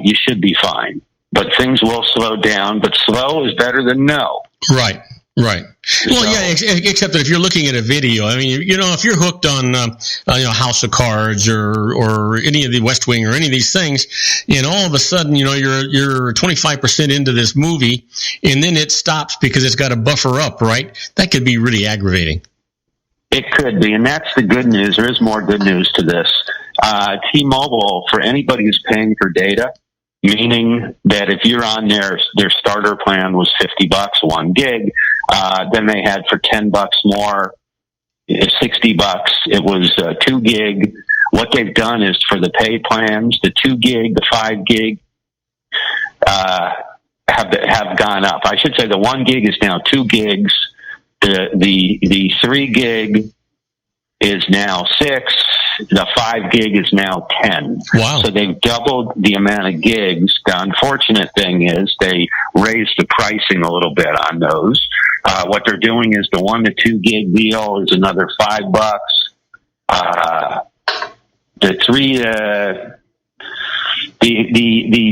you should be fine. But things will slow down, but slow is better than no. Right. Well, yeah, except that if you're looking at a video, I mean, if you're hooked on, House of Cards or any of the West Wing or any of these things, and all of a sudden, you're 25% into this movie, and then it stops because it's got to buffer up, right? That could be really aggravating. It could be, and that's the good news. There is more good news to this. T-Mobile, for anybody who's paying for data, meaning that if you're on their starter plan was $50, 1 gig, then they had for $10 more, $60, it was 2 gig. What they've done is for the pay plans, the 2 gig, the 5 gig, have gone up. I should say the 1 gig is now 2 gigs. The 3 gig is now 6. The 5 gig is now 10. Wow. So they've doubled the amount of gigs. The unfortunate thing is they raised the pricing a little bit on those. What they're doing is the 1 to 2 gig deal is another $5. The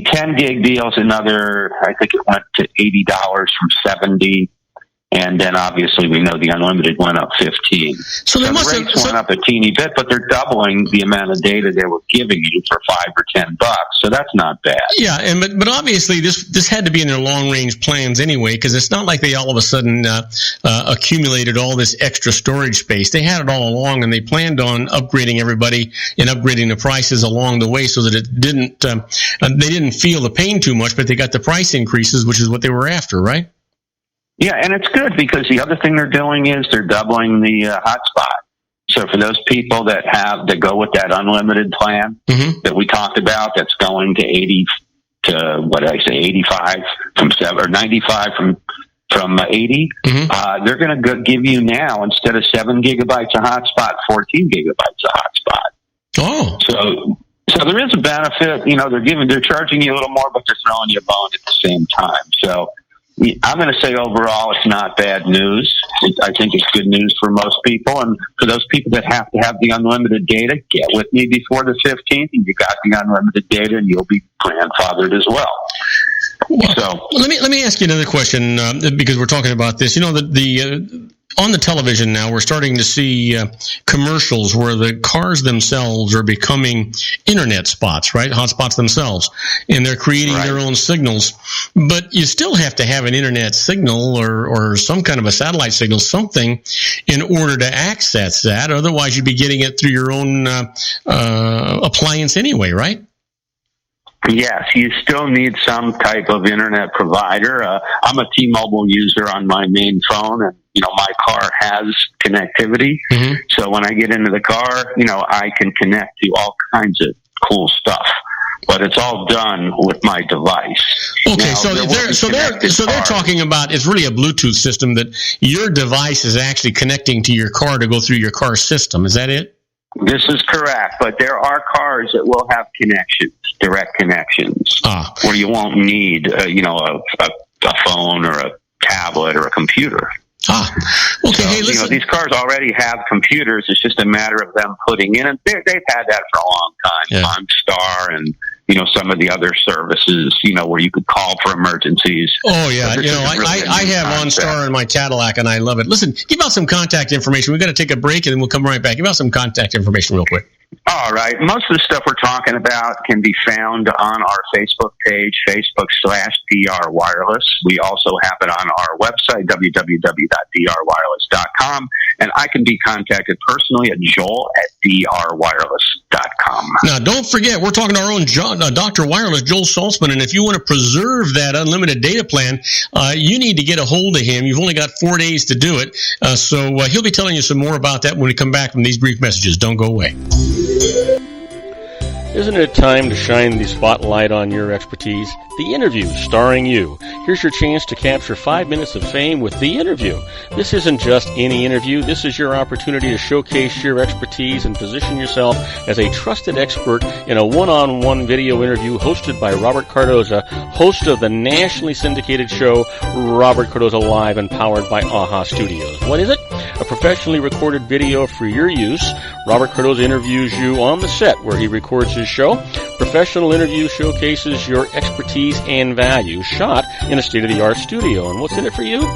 10 gig deal is another, I think it went to $80 from $70. And then obviously we know the unlimited went up 15. So the rates went up a teeny bit, but they're doubling the amount of data they were giving you for $5 or $10. So that's not bad. Yeah, but obviously this had to be in their long range plans anyway, because it's not like they all of a sudden accumulated all this extra storage space. They had it all along, and they planned on upgrading everybody and upgrading the prices along the way, so that it didn't they didn't feel the pain too much, but they got the price increases, which is what they were after, right? Yeah, and it's good because the other thing they're doing is they're doubling the hotspot. So for those people that go with that unlimited plan that we talked about, that's going to 80 to what did I say, 85 from 7 or 95 from 80. They're going to give you now, instead of 7 gigabytes of hotspot, 14 gigabytes of hotspot. Oh, so there is a benefit. They're charging you a little more, but they're throwing you a bone at the same time. So I'm going to say overall it's not bad news. I think it's good news for most people. And for those people that have to have the unlimited data, get with me before the 15th, and you got the unlimited data, and you'll be grandfathered as well. So let me ask you another question, because we're talking about this. On the television now, we're starting to see commercials where the cars themselves are becoming internet spots, right? Hotspots themselves. And they're creating their own signals. But you still have to have an internet signal or some kind of a satellite signal, something, in order to access that. Otherwise, you'd be getting it through your own appliance anyway, right? Yes, you still need some type of internet provider. I'm a T-Mobile user on my main phone, and my car has connectivity. So when I get into the car, I can connect to all kinds of cool stuff. but it's all done with my device. Okay, now, so they're talking about, it's really a Bluetooth system that your device is actually connecting to your car to go through your car system. Is that it? This is correct, but there are cars that will have connections, direct connections, where you won't need, a phone or a tablet or a computer. Okay. So, hey, listen. These cars already have computers. It's just a matter of them putting in, and they've had that for a long time. Yeah. OnStar and some of the other services, where you could call for emergencies. Oh yeah, I have OnStar in my Cadillac, and I love it. Listen, give out some contact information. We've got to take a break, and then we'll come right back. Give out some contact information real quick. All right. Most of the stuff we're talking about can be found on our Facebook page, Facebook/DR Wireless. We also have it on our website, www.drwireless.com. And I can be contacted personally at joel@drwireless.com. Now, don't forget, we're talking to our own Dr. Wireless, Joel Saltzman, and if you want to preserve that unlimited data plan, you need to get a hold of him. You've only got 4 days to do it. So he'll be telling you some more about that when we come back from these brief messages. Don't go away. Isn't it time to shine the spotlight on your expertise? The Interview, starring you. Here's your chance to capture 5 minutes of fame with The Interview. This isn't just any interview. This is your opportunity to showcase your expertise and position yourself as a trusted expert in a one-on-one video interview hosted by Robert Cardoza, host of the nationally syndicated show Robert Cardoza Live and powered by AHA Studios. What is it? A professionally recorded video for your use. Robert Cardoza interviews you on the set where he records his show. Professional interview showcases your expertise and value, shot in a state-of-the-art studio. And what's in it for you?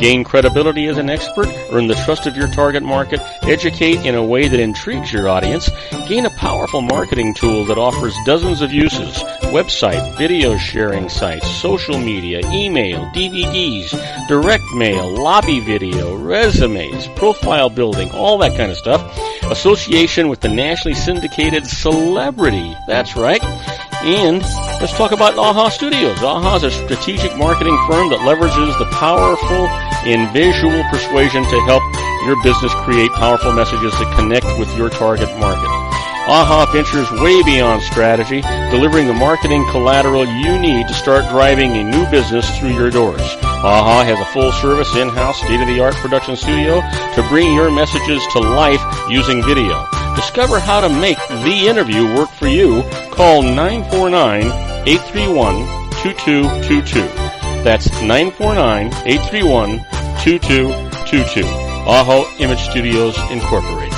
Gain credibility as an expert, earn the trust of your target market, educate in a way that intrigues your audience, gain a powerful marketing tool that offers dozens of uses, website, video sharing sites, social media, email, DVDs, direct mail, lobby video, resumes, profile building, all that kind of stuff. Association with the nationally syndicated celebrity. That's right. And let's talk about AHA Studios. AHA is a strategic marketing firm that leverages the powerful and visual persuasion to help your business create powerful messages that connect with your target market. AHA ventures way beyond strategy, delivering the marketing collateral you need to start driving a new business through your doors. AHA has a full-service, in-house, state-of-the-art production studio to bring your messages to life using video. Discover how to make The Interview work for you. Call 949-831-2222. That's 949-831-2222. AHA Image Studios, Incorporated.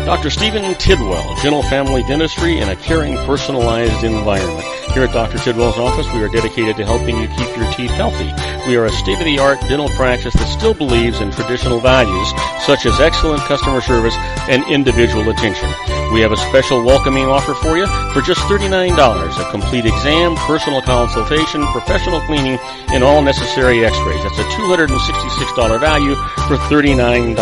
Dr. Stephen Tidwell, Gentle Family Dentistry in a caring, personalized environment. Here at Dr. Tidwell's office, we are dedicated to helping you keep your teeth healthy. We are a state-of-the-art dental practice that still believes in traditional values, such as excellent customer service and individual attention. We have a special welcoming offer for you for just $39, a complete exam, personal consultation, professional cleaning, and all necessary x-rays. That's a $266 value for $39.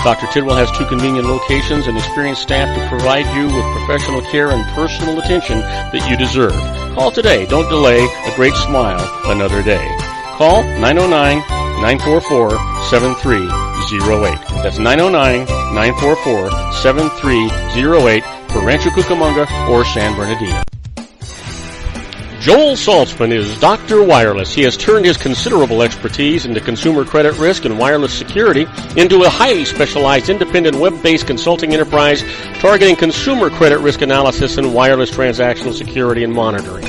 Dr. Tidwell has 2 convenient locations and experienced staff to provide you with professional care and personal attention that you deserve. Call today. Don't delay. A great smile another day. Call 909-944-7308. That's 909-944-7308 for Rancho Cucamonga or San Bernardino. Joel Saltzman is Dr. Wireless. He has turned his considerable expertise into consumer credit risk and wireless security into a highly specialized independent web-based consulting enterprise targeting consumer credit risk analysis and wireless transactional security and monitoring.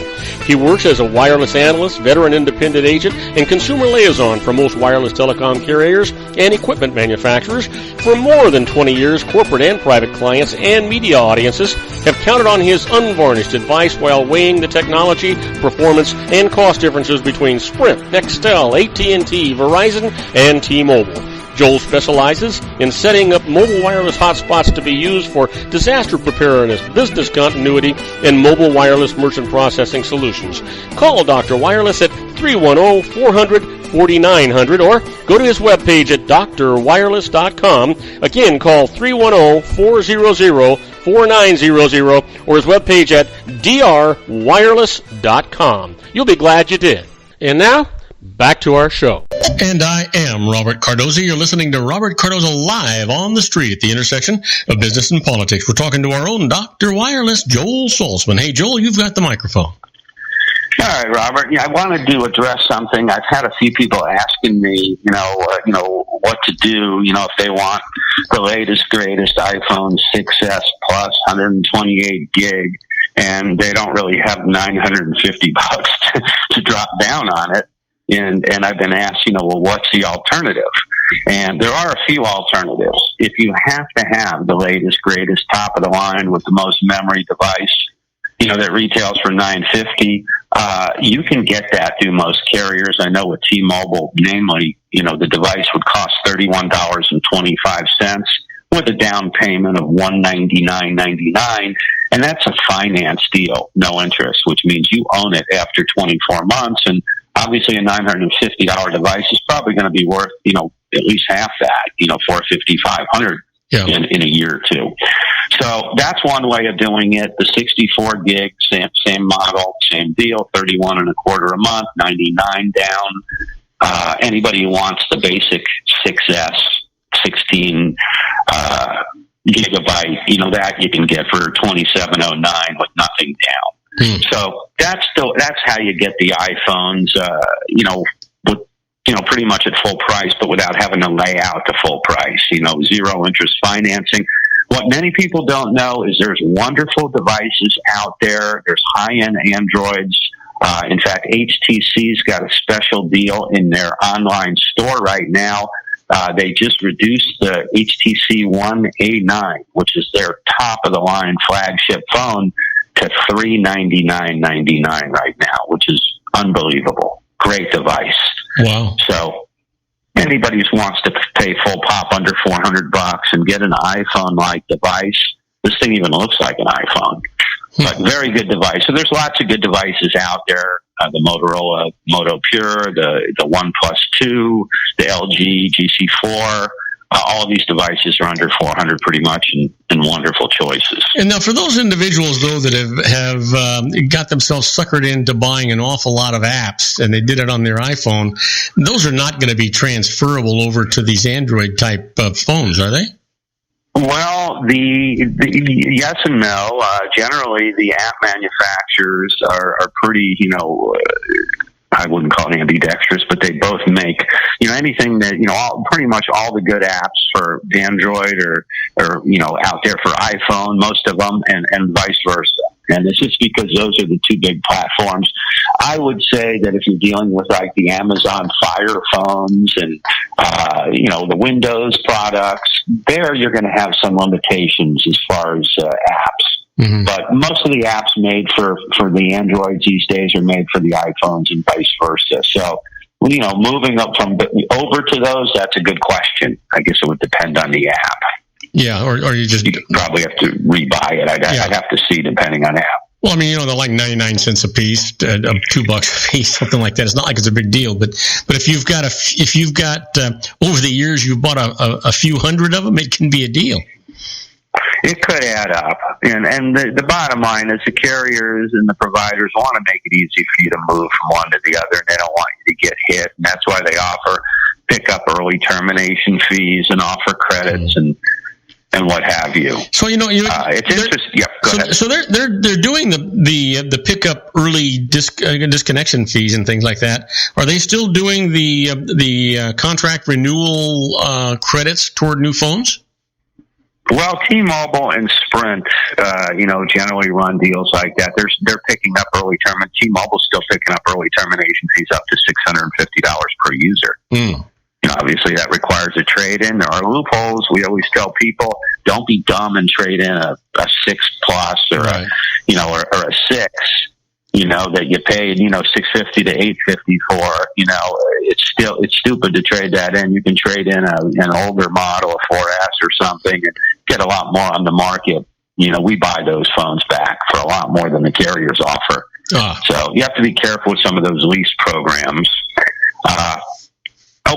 He works as a wireless analyst, veteran independent agent, and consumer liaison for most wireless telecom carriers and equipment manufacturers. For more than 20 years, corporate and private clients and media audiences have counted on his unvarnished advice while weighing the technology, performance, and cost differences between Sprint, Nextel, AT&T, Verizon, and T-Mobile. Joel specializes in setting up mobile wireless hotspots to be used for disaster preparedness, business continuity, and mobile wireless merchant processing solutions. Call Dr. Wireless at 310-400-4900 or go to his webpage at drwireless.com. Again, call 310-400-4900 or his webpage at drwireless.com. You'll be glad you did. And now, back to our show. And I am Robert Cardoza. You're listening to Robert Cardoza live on the street at the intersection of business and politics. We're talking to our own Dr. Wireless, Joel Saltzman. Hey, Joel, you've got the microphone. All right, Robert. Yeah, I wanted to address something. I've had a few people asking me, what to do, if they want the latest, greatest iPhone 6S Plus 128 gig, and they don't really have $950 to drop down on it. And I've been asked, what's the alternative? And there are a few alternatives. If you have to have the latest, greatest, top of the line with the most memory device, that retails for $950, you can get that through most carriers. I know with T-Mobile, namely, the device would cost $31.25 with a down payment of $199.99, and that's a finance deal, no interest, which means you own it after 24 months. And obviously, a $950 device is probably going to be worth, at least half that, $450, $500 in a year or two. So that's one way of doing it. The 64 gig, same model, same deal, 31 and a quarter a month, 99 down. Anybody who wants the basic 6S, 16 gigabyte, that you can get for $27.09 with nothing down. So that's how you get the iPhones, with, pretty much at full price, but without having to lay out the full price, zero interest financing. What many people don't know is there's wonderful devices out there. There's high-end Androids. In fact, HTC's got a special deal in their online store right now. They just reduced the HTC One A9, which is their top-of-the-line flagship phone, to $399.99 right now, which is unbelievable. Great device. Wow. So anybody who wants to pay full pop under $400 and get an iPhone-like device, this thing even looks like an iPhone. But very good device. So there's lots of good devices out there. The Motorola Moto Pure, the OnePlus 2, the LG GC4. All of these devices are under $400 pretty much, and wonderful choices. And now for those individuals, though, that have got themselves suckered into buying an awful lot of apps, and they did it on their iPhone, those are not going to be transferable over to these Android-type phones, are they? Well, the yes and no. Generally, the app manufacturers are pretty, I wouldn't call it ambidextrous, but they both make, anything that, pretty much all the good apps for Android or out there for iPhone, most of them, and vice versa. And it's just because those are the two big platforms. I would say that if you're dealing with like the Amazon Fire phones and, the Windows products, there you're going to have some limitations as far as apps. Mm-hmm. But most of the apps made for the Androids these days are made for the iPhones and vice versa. So, moving up over to those, that's a good question. I guess it would depend on the app. Yeah, or you probably have to rebuy it. I'd have to see depending on app. Well, I mean, they're like 99 cents a piece, $2 a piece, something like that. It's not like it's a big deal, but if you've got over the years you've bought a few hundred of them, it can be a deal. It could add up, and the bottom line is the carriers and the providers want to make it easy for you to move from one to the other, and they don't want you to get hit, and that's why they offer pick up early termination fees and offer credits and what have you. So it's interesting. Yeah, go ahead. So they're doing the pick up early disconnection fees and things like that. Are they still doing the contract renewal credits toward new phones? Well, T-Mobile and Sprint, generally run deals like that. They're picking up early termination. T-Mobile's still picking up early termination fees up to $650 per user. Mm. Obviously, that requires a trade-in. There are loopholes. We always tell people, don't be dumb and trade in a 6 Plus or right. or a 6. That you paid $650 to $850 for. It's stupid to trade that in. You can trade in an older model, a 4S or something, and get a lot more on the market. We buy those phones back for a lot more than the carriers offer. So you have to be careful with some of those lease programs.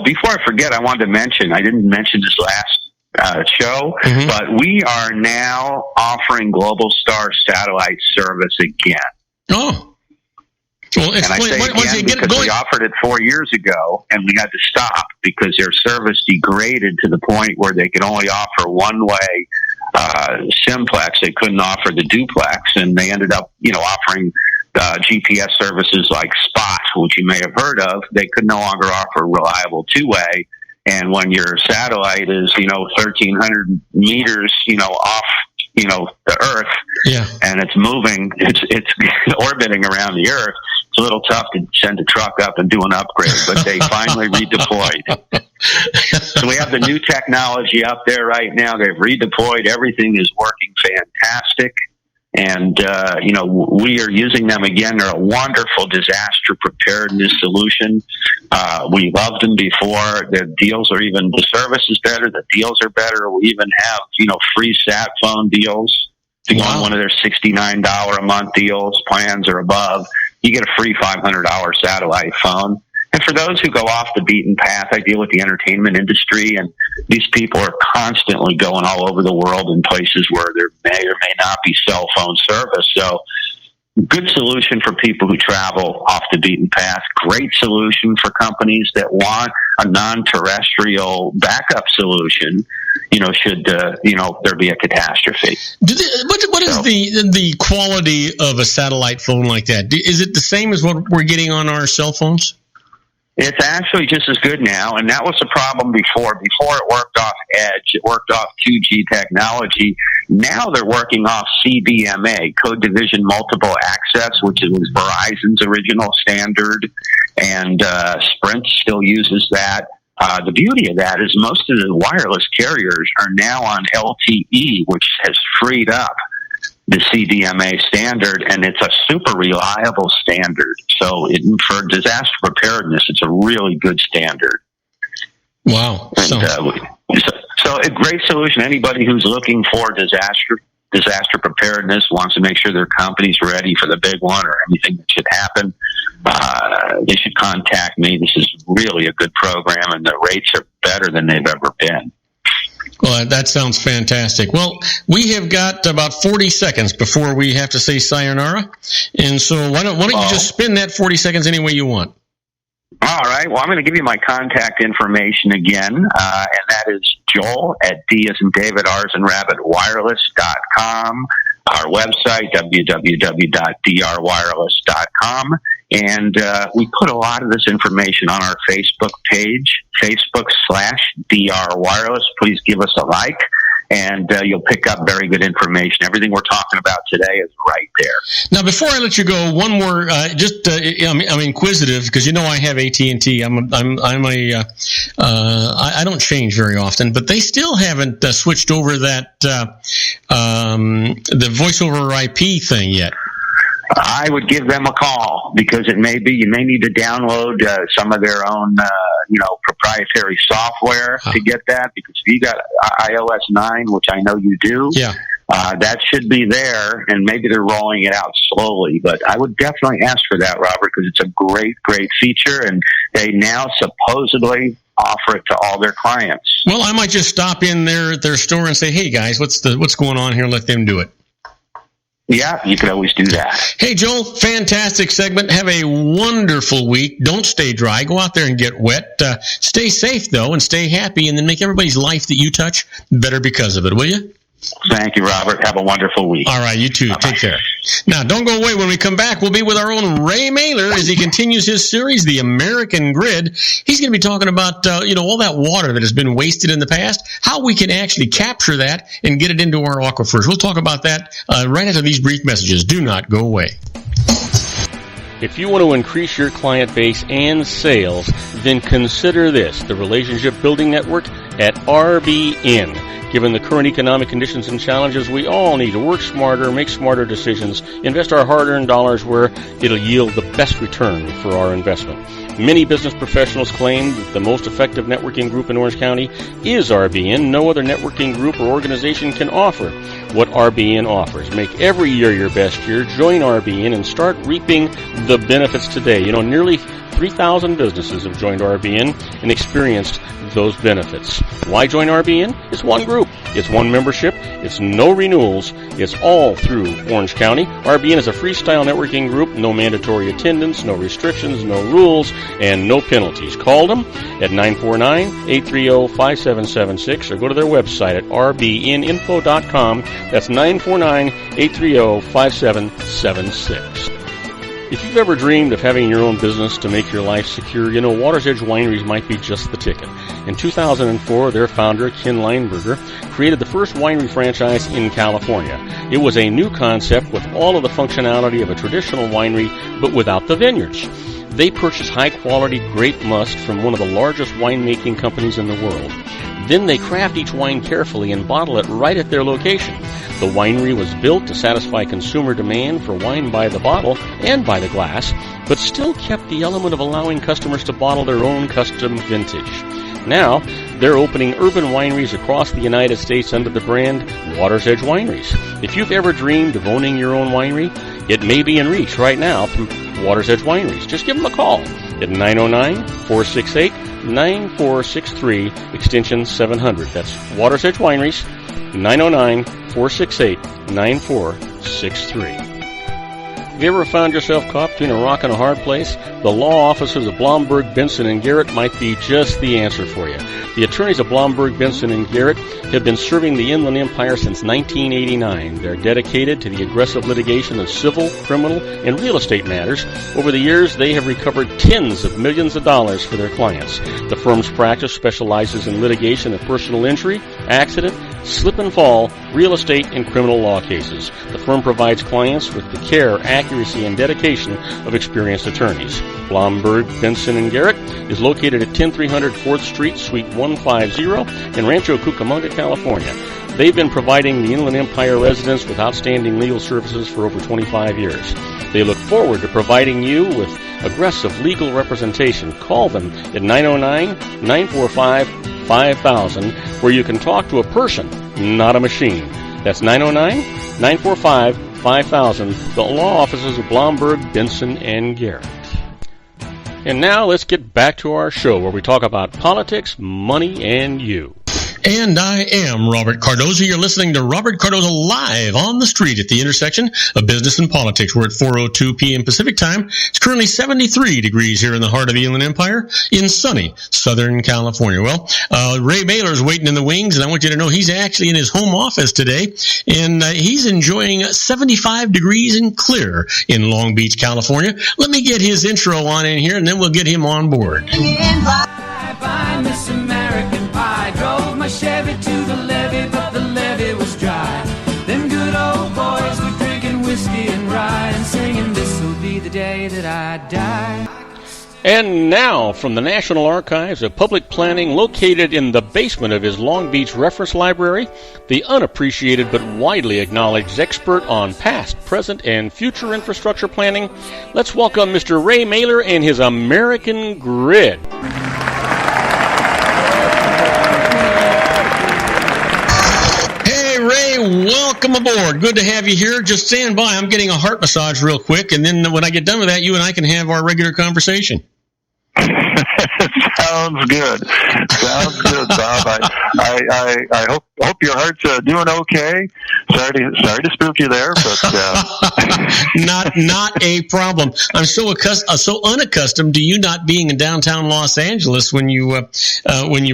Before I forget, I wanted to mention, I didn't mention this last show, mm-hmm. but we are now offering Global Star satellite service again. Oh. Well, And I say again because we offered it 4 years ago, and we had to stop because their service degraded to the point where they could only offer one-way simplex. They couldn't offer the duplex, and they ended up, offering GPS services like Spot, which you may have heard of. They could no longer offer reliable two-way. And when your satellite is, 1,300 meters, off, the Earth, and it's moving, it's orbiting around the Earth, it's a little tough to send a truck up and do an upgrade, but they finally redeployed. So we have the new technology up there right now. They've redeployed. Everything is working fantastic. And, we are using them again. They're a wonderful disaster preparedness solution. We loved them before. The deals are the service is better. The deals are better. We even have, free sat phone deals. If you go on one of their $69 a month deals, plans or above, you get a free $500 satellite phone. And for those who go off the beaten path, I deal with the entertainment industry, and these people are constantly going all over the world in places where there may or may not be cell phone service. So, good solution for people who travel off the beaten path. Great solution for companies that want a non-terrestrial backup solution, should, there be a catastrophe. What is the quality of a satellite phone like that? Is it the same as what we're getting on our cell phones? It's actually just as good now, and that was the problem before. Before it worked off Edge, it worked off 2G technology. Now they're working off CDMA, Code Division Multiple Access, which is Verizon's original standard, and Sprint still uses that. The beauty of that is most of the wireless carriers are now on LTE, which has freed up the CDMA standard, and it's a super reliable standard. So for disaster preparedness, it's a really good standard. Wow. And, so a great solution. Anybody who's looking for disaster preparedness, wants to make sure their company's ready for the big one or anything that should happen, they should contact me. This is really a good program, and the rates are better than they've ever been. Well, that sounds fantastic. Well, we have got about 40 seconds before we have to say sayonara. And so why don't you just spin that 40 seconds any way you want? All right. Well, I'm going to give you my contact information again, and that is Joel at D as in David, R as in Rabbit, wireless.com. Our website, www.drwireless.com. And we put a lot of this information on our Facebook page, Facebook.com/DR Wireless. Please give us a like, and you'll pick up very good information. Everything we're talking about today is right there. Now, before I let you go, one more. I'm inquisitive because I have AT&T. I don't change very often, but they still haven't switched over that the voice over IP thing yet. I would give them a call because you may need to download some of their own, proprietary software to get that. Because if you got iOS 9, which I know you do, that should be there, and maybe they're rolling it out slowly. But I would definitely ask for that, Robert, because it's a great, great feature, and they now supposedly offer it to all their clients. Well, I might just stop in their store and say, "Hey guys, what's going on here? Let them do it." Yeah, you could always do that. Hey, Joel, fantastic segment. Have a wonderful week. Don't stay dry. Go out there and get wet. Stay safe, though, and stay happy, and then make everybody's life that you touch better because of it, will you? Thank you, Robert. Have a wonderful week. All right, you too. Bye-bye. Take care. Now, don't go away. When we come back, we'll be with our own Ray Mailer as he continues his series, The American Grid. He's going to be talking about, all that water that has been wasted in the past, how we can actually capture that and get it into our aquifers. We'll talk about that right after these brief messages. Do not go away. If you want to increase your client base and sales, then consider this, the Relationship Building Network at RBN. Given the current economic conditions and challenges, we all need to work smarter, make smarter decisions, invest our hard-earned dollars where it'll yield the best return for our investment. Many business professionals claim that the most effective networking group in Orange County is RBN. No other networking group or organization can offer what RBN offers. Make every year your best year. Join RBN and start reaping the benefits today. Nearly 3,000 businesses have joined RBN and experienced those benefits. Why join RBN? It's one group. It's one membership. It's no renewals. It's all through Orange County. RBN is a freestyle networking group. No mandatory attendance, no restrictions, no rules, and no penalties. Call them at 949-830-5776 or go to their website at rbninfo.com. That's 949-830-5776. If you've ever dreamed of having your own business to make your life secure, you know Water's Edge Wineries might be just the ticket. In 2004, their founder, Ken Lineberger, created the first winery franchise in California. It was a new concept with all of the functionality of a traditional winery, but without the vineyards. They purchased high-quality grape must from one of the largest winemaking companies in the world. Then they craft each wine carefully and bottle it right at their location. The winery was built to satisfy consumer demand for wine by the bottle and by the glass, but still kept the element of allowing customers to bottle their own custom vintage. Now, they're opening urban wineries across the United States under the brand Water's Edge Wineries. If you've ever dreamed of owning your own winery, it may be in reach right now through Water's Edge Wineries. Just give them a call at 909-468-9463, extension 700. That's Water's Edge Wineries, 909-468-9463. Have you ever found yourself caught between a rock and a hard place? The law offices of Blomberg, Benson, and Garrett might be just the answer for you. The attorneys of Blomberg, Benson, and Garrett have been serving the Inland Empire since 1989. They're dedicated to the aggressive litigation of civil, criminal, and real estate matters. Over the years, they have recovered tens of millions of dollars for their clients. The firm's practice specializes in litigation of personal injury, accident, slip and fall, real estate, and criminal law cases. The firm provides clients with the care, accuracy, and dedication of experienced attorneys. Blomberg, Benson, and Garrett is located at 10300 4th Street, Suite 150 in Rancho Cucamonga, California. They've been providing the Inland Empire residents with outstanding legal services for over 25 years. They look forward to providing you with aggressive legal representation. Call them at 909-945-5000, where you can talk to a person, not a machine. That's 909-945-5000, the law offices of Blomberg, Benson, and Garrett. And now let's get back to our show where we talk about politics, money, and you. And I am Robert Cardoza. You're listening to Robert Cardoza live on the street at the intersection of business and politics. We're at 4:02 p.m. Pacific time. It's currently 73 degrees here in the heart of the Inland Empire in sunny Southern California. Well, Ray Mailer's waiting in the wings, and I want you to know he's actually in his home office today, and he's enjoying 75 degrees and clear in Long Beach, California. Let me get his intro on in here, and then we'll get him on board. Chevy to the levee, but the levee was dry. Them good old boys were drinking whiskey and rye and singing, "This'll be the day that I die." And now, from the National Archives of Public Planning, located in the basement of his Long Beach Reference Library, the unappreciated but widely acknowledged expert on past, present, and future infrastructure planning, let's welcome Mr. Ray Mailer and his American Grid. Ray, welcome aboard. Good to have you here. Just stand by. I'm getting a heart massage real quick, and then when I get done with that, you and I can have our regular conversation. Sounds good. Sounds good, Bob. I hope your heart's doing okay. Sorry to spook you there, but not a problem. I'm so unaccustomed to you not being in downtown Los Angeles when you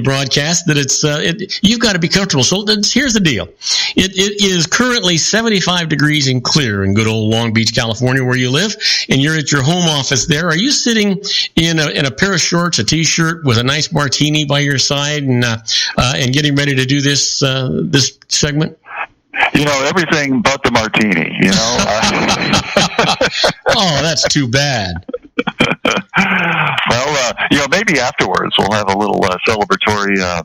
broadcast that you've got to be comfortable. So here's the deal. It is currently 75 degrees and clear in good old Long Beach, California, where you live, and you're at your home office there. Are you sitting in a pair of shorts, a t-shirt with a nice martini by your side, and getting ready to do this segment? You know, everything but the martini, you know. Oh, that's too bad. Well, maybe afterwards we'll have a little celebratory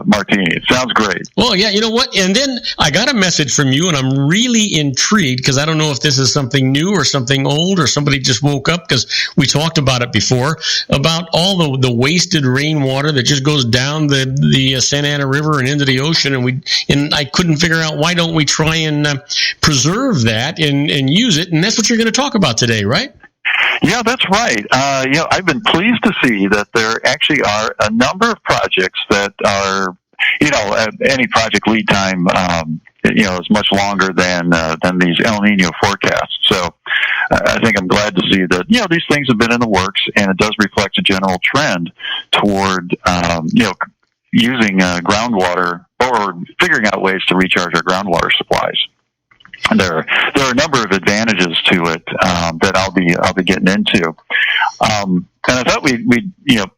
martini. It sounds great. Well, yeah, you know what? And then I got a message from you, and I'm really intrigued because I don't know if this is something new or something old or somebody just woke up, because we talked about it before, about all the wasted rainwater that just goes down the Santa Ana River and into the ocean, and I couldn't figure out why don't we try and preserve that and use it, and that's what you're going to talk about today, right? Yeah, that's right. I've been pleased to see that there actually are a number of projects that are, any project lead time, is much longer than these El Nino forecasts. So I think I'm glad to see that, these things have been in the works, and it does reflect a general trend toward, using groundwater or figuring out ways to recharge our groundwater supplies. And there are a number of advantages to it that I'll be getting into. And I thought we'd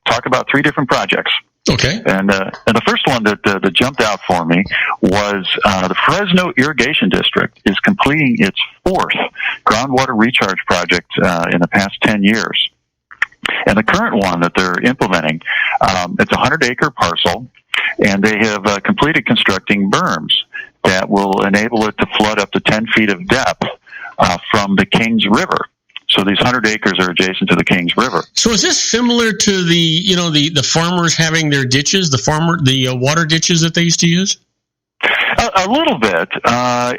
talk about three different projects. Okay. And the first one that jumped out for me was the Fresno Irrigation District is completing its fourth groundwater recharge project in the past 10 years. And the current one that they're implementing, it's a 100-acre parcel, and they have completed constructing berms that will enable it to flood up to 10 feet of depth from the Kings River. So these 100 acres are adjacent to the Kings River. So is this similar to the farmers having their ditches, the water ditches that they used to use? A little bit,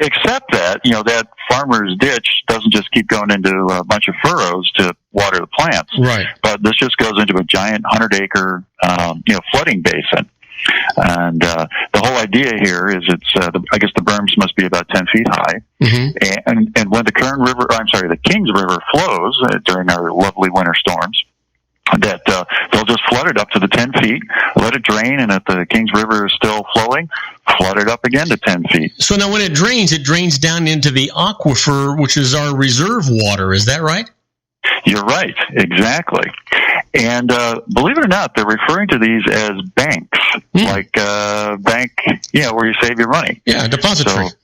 except that, that farmer's ditch doesn't just keep going into a bunch of furrows to water the plants. Right. But this just goes into a giant 100-acre, flooding basin. And the whole idea here is I guess the berms must be about 10 feet high. Mm-hmm. And when the Kings River flows during our lovely winter storms, that they'll just flood it up to the 10 feet, let it drain, and if the Kings River is still flowing, flood it up again to 10 feet. So now when it drains down into the aquifer, which is our reserve water. Is that right? You're right, exactly. And believe it or not, they're referring to these as banks, like bank, where you save your money. Yeah, depository. So,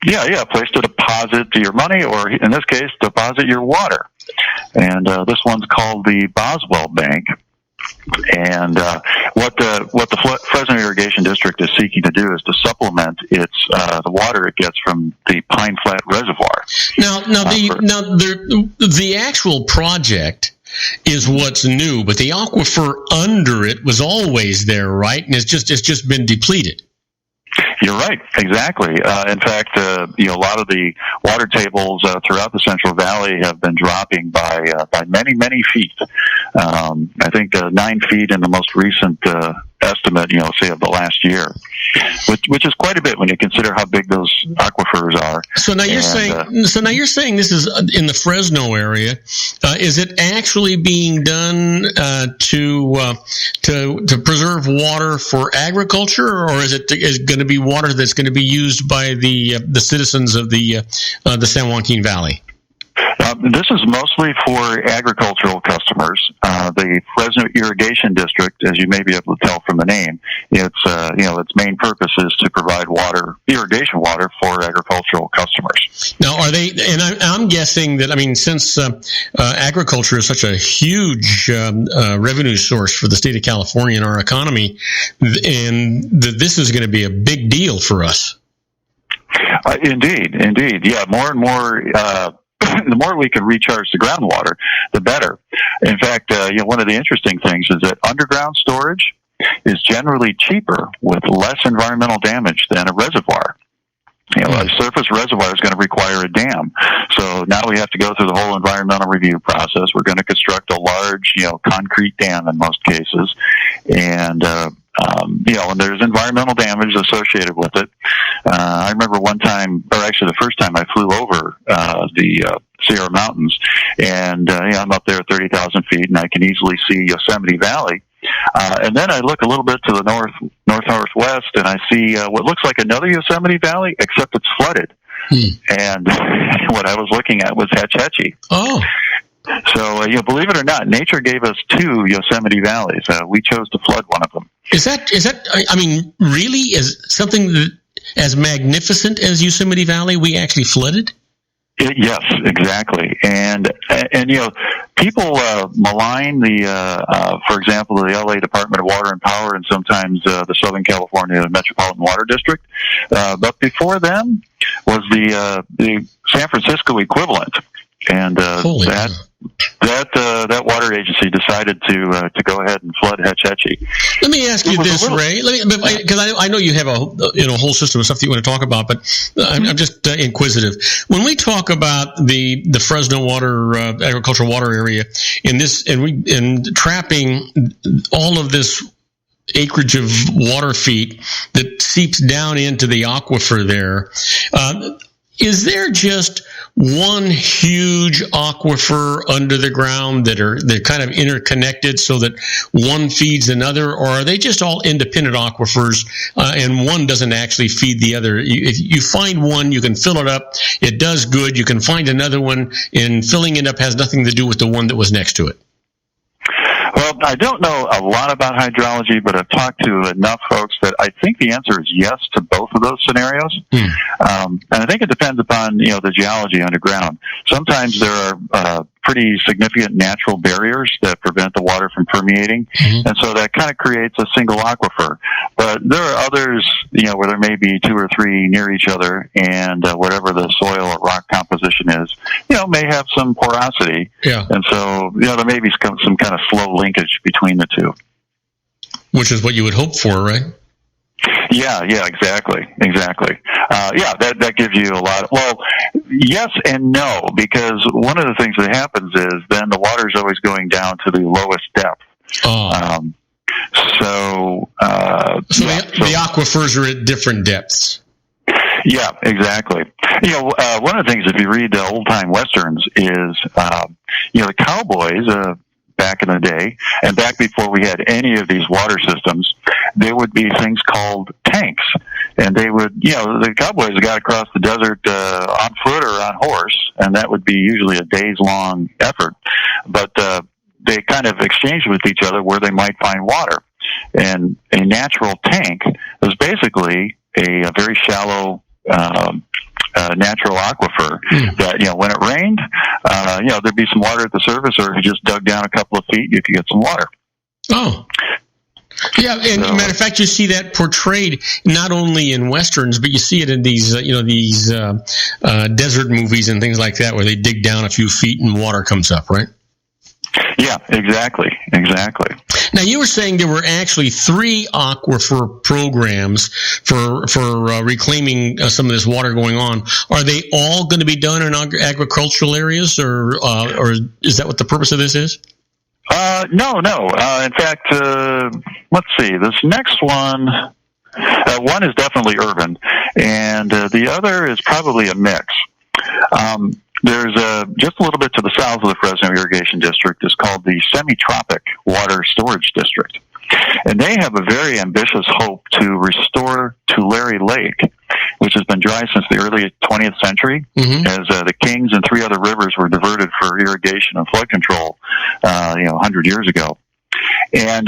yeah, a place to deposit your money, or in this case, deposit your water. And this one's called the Boswell Bank. And what the Fresno Irrigation District is seeking to do is to supplement the water it gets from the Pine Flat Reservoir. Now the actual project is what's new, but the aquifer under it was always there, right? And it's just been depleted. You're right, exactly. In fact, a lot of the water tables throughout the Central Valley have been dropping by many, many feet. I think 9 feet in the most recent estimate, say of the last year, which is quite a bit when you consider how big those aquifers are. So now you're saying this is in the Fresno area. Is it actually being done to preserve water for agriculture, or is it going to be water that's going to be used by the citizens of the San Joaquin Valley? This is mostly for agricultural customers. The Fresno Irrigation District, as you may be able to tell from the name, its main purpose is to provide irrigation water for agricultural customers. Now, are they? And I'm guessing that since agriculture is such a huge revenue source for the state of California and our economy, and that this is going to be a big deal for us. Indeed, yeah. More and more. The more we can recharge the groundwater, the better. In fact, one of the interesting things is that underground storage is generally cheaper with less environmental damage than a reservoir. A surface reservoir is going to require a dam. So now we have to go through the whole environmental review process. We're going to construct a large, concrete dam in most cases. And there's environmental damage associated with it. I remember one time, or actually the first time I flew over the Sierra Mountains, and I'm up there at 30,000 feet, and I can easily see Yosemite Valley. And then I look a little bit to the northwest, and I see what looks like another Yosemite Valley, except it's flooded. And what I was looking at was Hetch Hetchy. Oh. So, believe it or not, nature gave us two Yosemite Valleys. We chose to flood one of them. Is that? Really? Is something as magnificent as Yosemite Valley we actually flooded? Yes, exactly. And people malign for example, the LA Department of Water and Power, and sometimes the Southern California Metropolitan Water District. But before them was the San Francisco equivalent. and that water agency decided to go ahead and flood Hetch Hetchy. Let me ask you this, Ray, because I know you have a whole system of stuff that you want to talk about, but I'm just inquisitive. When we talk about the Fresno water agricultural water area in this, and trapping all of this acreage of water feet that seeps down into the aquifer there, is there just one huge aquifer under the ground they're kind of interconnected so that one feeds another, or are they just all independent aquifers and one doesn't actually feed the other? If you find one, you can fill it up, it does good. You can find another one, and filling it up has nothing to do with the one that was next to it. Well, I don't know a lot about hydrology, but I've talked to enough folks that I think the answer is yes to both of those scenarios. And I think it depends upon, the geology underground. Sometimes there are pretty significant natural barriers that prevent the water from permeating, and so that kind of creates a single aquifer. But there are others, where there may be two or three near each other, and whatever the soil or rock composition is, may have some porosity. Yeah. And so, there may be some kind of slow linkage between the two. Which is what you would hope for, right? Yeah, exactly. That gives you a lot. Well, yes and no, because one of the things that happens is then the water is always going down to the lowest depth. Oh. So the aquifers are at different depths. Yeah, exactly. One of the things, if you read old time westerns, is the cowboys. Back in the day, and back before we had any of these water systems, there would be things called tanks, and they would, the cowboys got across the desert on foot or on horse, and that would be usually a days-long effort, but they kind of exchanged with each other where they might find water, and a natural tank was basically a very shallow natural aquifer that, when it rained, there'd be some water at the surface, or if you just dug down a couple of feet, you could get some water. Oh. Yeah, and matter of fact, you see that portrayed not only in westerns, but you see it in these, desert movies and things like that, where they dig down a few feet and water comes up, right? Yeah, exactly. Now, you were saying there were actually 3 aquifer programs for reclaiming some of this water going on. Are they all going to be done in agricultural areas, or is that what the purpose of this is? No. In fact, let's see. This next one is definitely urban, and the other is probably a mix. There's just a little bit to the south of the Fresno Irrigation District is called the Semi-Tropic Water Storage District. And they have a very ambitious hope to restore Tulare Lake, which has been dry since the early 20th century, as the Kings and 3 other rivers were diverted for irrigation and flood control, 100 years ago. And,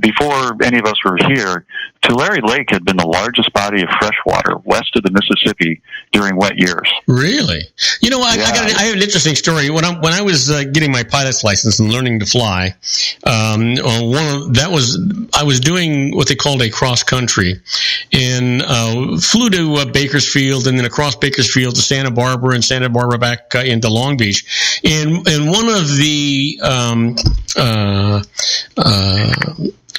before any of us were here, Tulare Lake had been the largest body of fresh water west of the Mississippi during wet years. Really? I have an interesting story. When I was getting my pilot's license and learning to fly, I was doing what they called a cross country, and flew to Bakersfield, and then across Bakersfield to Santa Barbara, and Santa Barbara back into Long Beach. And one of the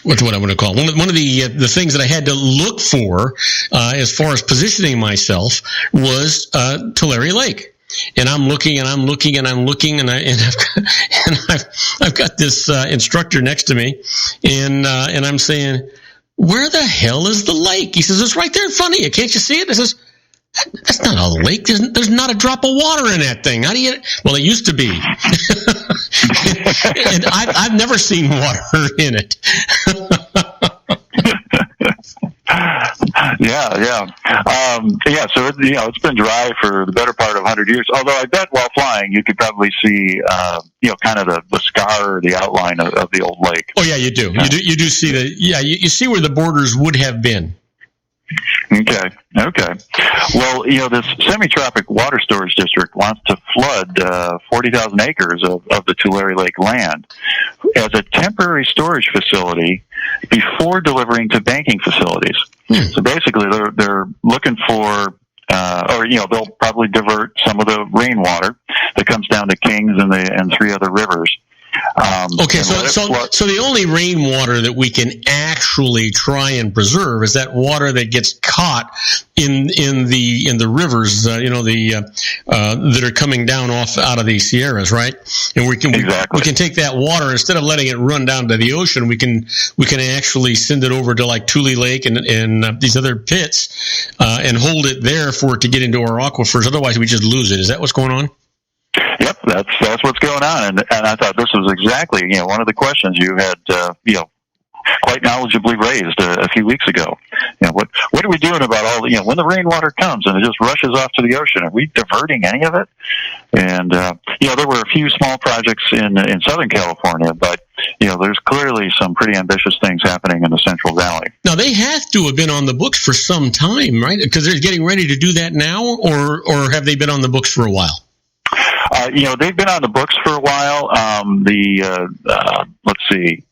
what I'm going to call it? One of the things that I had to look for as far as positioning myself was Tulare Lake. And I'm looking, and I've got this instructor next to me, and I'm saying, "Where the hell is the lake?" He says, "It's right there in front of you. Can't you see it?" I says, "That's not a lake. There's not a drop of water in that thing. How do you?" Well, it used to be, and I've never seen water in it. So it's been dry for the better part of 100 years. Although I bet while flying, you could probably see, kind of the scar or the outline of the old lake. Oh yeah, you do. You do see you see where the borders would have been. Okay. Well, this semi-tropic water storage district wants to flood 40,000 acres of the Tulare Lake land as a temporary storage facility before delivering to banking facilities. So basically, they're looking for or they'll probably divert some of the rainwater that comes down to Kings and 3 other rivers. Okay, so the only rainwater that we can actually try and preserve is that water that gets caught in the rivers, that are coming down out of the Sierras, right? And we can take that water, instead of letting it run down to the ocean, we can actually send it over to like Tule Lake and these other pits and hold it there for it to get into our aquifers. Otherwise, we just lose it. Is that what's going on? Yep, that's what's going on, and I thought this was exactly one of the questions you had quite knowledgeably raised a few weeks ago. What are we doing about all when the rainwater comes and it just rushes off to the ocean? Are we diverting any of it? And there were a few small projects in Southern California, but there's clearly some pretty ambitious things happening in the Central Valley. Now they have to have been on the books for some time, right? Because they're getting ready to do that now, or have they been on the books for a while? They've been on the books for a while. Let's see.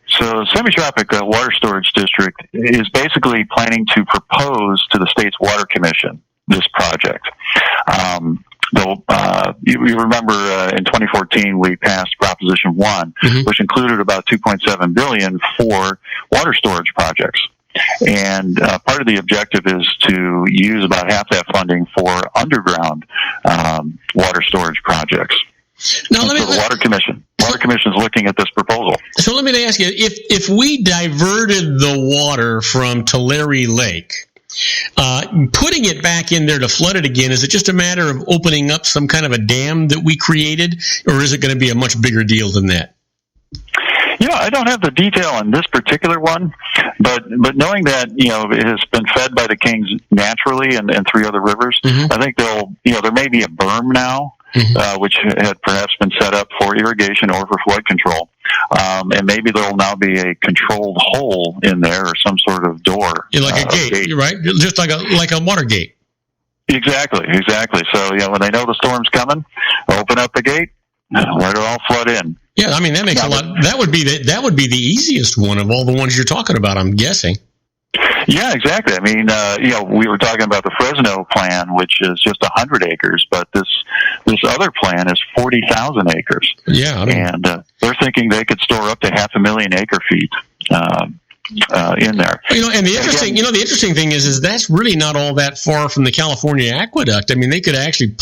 So, Semi-Tropic Water Storage District is basically planning to propose to the state's water commission this project. You remember in 2014 we passed Proposition 1, which included about $2.7 billion for water storage projects. And part of the objective is to use about half that funding for underground water storage projects. Now, the Water Commission is looking at this proposal. So let me ask you: if we diverted the water from Tulare Lake, putting it back in there to flood it again, is it just a matter of opening up some kind of a dam that we created, or is it going to be a much bigger deal than that? I don't have the detail on this particular one, but knowing that it has been fed by the Kings naturally and 3 other rivers, I think there may be a berm now, which had perhaps been set up for irrigation or for flood control, and maybe there will now be a controlled hole in there or some sort of door, like a gate, right? Just like a water gate. Exactly. So when they know the storm's coming, open up the gate, let it all flood in. Yeah, I mean that makes a lot. That would be the easiest one of all the ones you're talking about, I'm guessing. Yeah, exactly. I mean, we were talking about the Fresno plan, which is just 100 acres, but this other plan is 40,000 acres. Yeah, and they're thinking they could store up to 500,000 acre-feet in there. And the interesting thing is that's really not all that far from the California aqueduct. I mean, they could actually,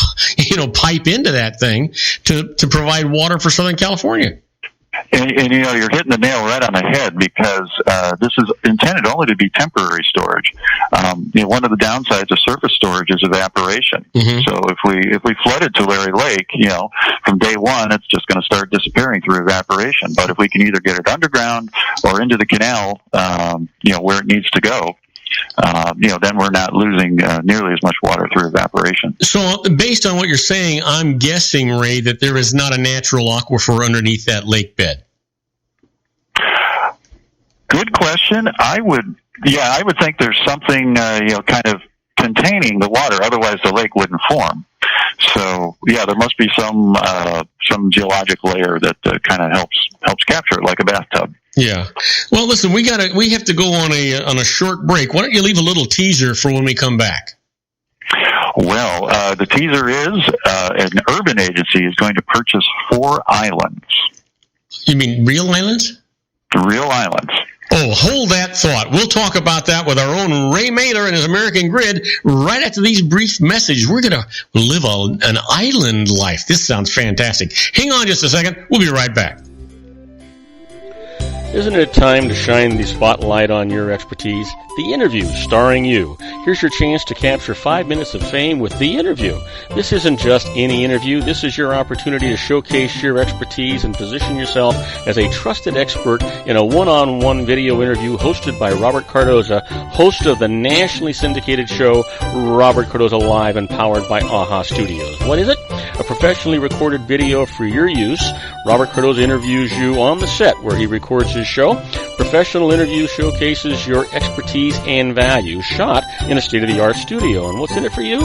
pipe into that thing to provide water for Southern California. And you're hitting the nail right on the head, because this is intended only to be temporary storage. One of the downsides of surface storage is evaporation. So if we flooded Tulare Lake, from day one, it's just going to start disappearing through evaporation. But if we can either get it underground or into the canal, where it needs to go, then we're not losing nearly as much water through evaporation. So, based on what you're saying, I'm guessing, Ray, that there is not a natural aquifer underneath that lake bed. Good question. I would think there's something, kind of containing the water. Otherwise, the lake wouldn't form. So, there must be some geologic layer that kind of helps capture it, like a bathtub. Yeah. Well, listen, we have to go on a short break. Why don't you leave a little teaser for when we come back? Well, the teaser is an urban agency is going to purchase 4 islands. You mean real islands? Real islands. Oh, hold that thought. We'll talk about that with our own Ray Mailer and his American Grid right after these brief messages. We're going to live an island life. This sounds fantastic. Hang on just a second. We'll be right back. Isn't it time to shine the spotlight on your expertise? The Interview, starring you. Here's your chance to capture 5 minutes of fame with The Interview. This isn't just any interview. This is your opportunity to showcase your expertise and position yourself as a trusted expert in a one-on-one video interview hosted by Robert Cardoza, host of the nationally syndicated show Robert Cardoza Live and powered by AHA Studios. What is it? A professionally recorded video for your use. Robert Cardoza interviews you on the set where he records his show. Professional interview showcases your expertise and value, shot in a state-of-the-art studio. And what's in it for you?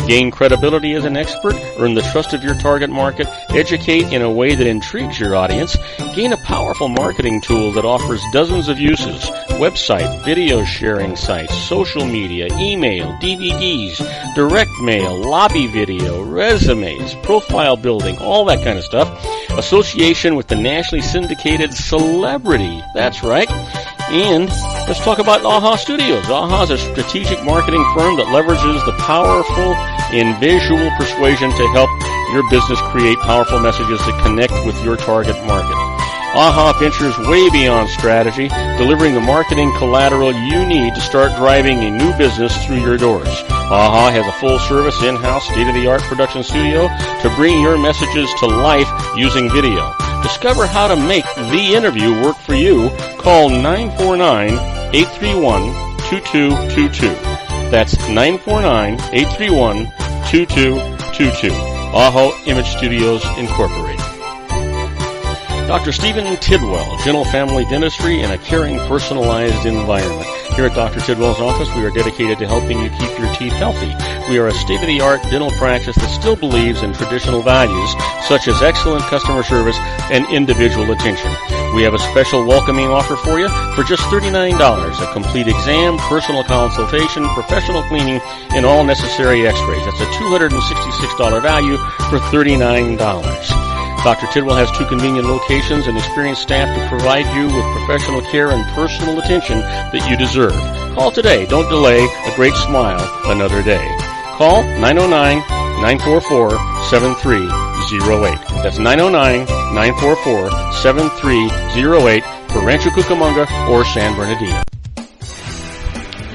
Gain credibility as an expert, earn the trust of your target market, educate in a way that intrigues your audience, gain a powerful marketing tool that offers dozens of uses, website, video sharing sites, social media, email, DVDs, direct mail, lobby video, resumes, profile building, all that kind of stuff. Association with the nationally syndicated celebrity. That's right. And let's talk about AHA Studios. AHA is a strategic marketing firm that leverages the powerful and visual persuasion to help your business create powerful messages that connect with your target market. AHA ventures way beyond strategy, delivering the marketing collateral you need to start driving a new business through your doors. AHA has a full-service, in-house, state-of-the-art production studio to bring your messages to life using video. Discover how to make the interview work for you. Call 949-831-2222. That's 949-831-2222. AHA Image Studios Incorporated. Dr. Stephen Tidwell, Gentle Family Dentistry in a caring, personalized environment. Here at Dr. Tidwell's office, we are dedicated to helping you keep your teeth healthy. We are a state-of-the-art dental practice that still believes in traditional values, such as excellent customer service and individual attention. We have a special welcoming offer for you for just $39, a complete exam, personal consultation, professional cleaning, and all necessary x-rays. That's a $266 value for $39. Dr. Tidwell has 2 convenient locations and experienced staff to provide you with professional care and personal attention that you deserve. Call today. Don't delay. A great smile another day. Call 909-944-7308. That's 909-944-7308 for Rancho Cucamonga or San Bernardino.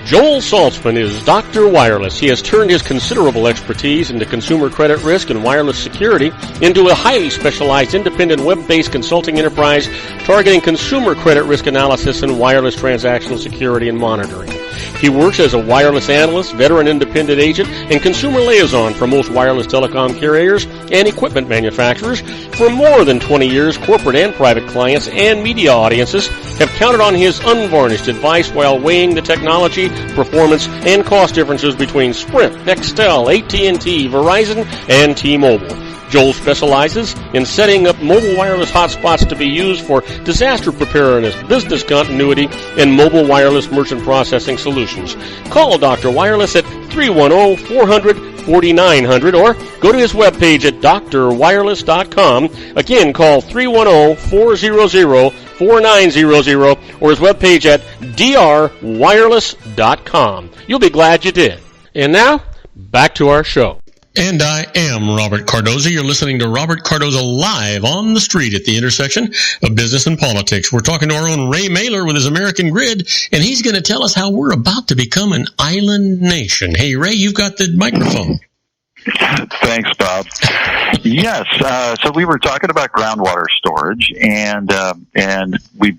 Joel Saltzman is Dr. Wireless. He has turned his considerable expertise into consumer credit risk and wireless security into a highly specialized independent web-based consulting enterprise targeting consumer credit risk analysis and wireless transactional security and monitoring. He works as a wireless analyst, veteran independent agent, and consumer liaison for most wireless telecom carriers and equipment manufacturers. For more than 20 years, corporate and private clients and media audiences have counted on his unvarnished advice while weighing the technology, performance, and cost differences between Sprint, Nextel, AT&T, Verizon, and T-Mobile. Joel specializes in setting up mobile wireless hotspots to be used for disaster preparedness, business continuity, and mobile wireless merchant processing solutions. Call Dr. Wireless at 310-400-4900 or go to his webpage at drwireless.com. Again, call 310-400-4900 or his webpage at drwireless.com. You'll be glad you did. And now, back to our show. And I am Robert Cardoza. You're listening to Robert Cardoza live on the street at the intersection of business and politics. We're talking to our own Ray Mailer with his American Grid, and he's going to tell us how we're about to become an island nation. Hey, Ray, you've got the microphone. Thanks, Bob. Yes, so we were talking about groundwater storage, and we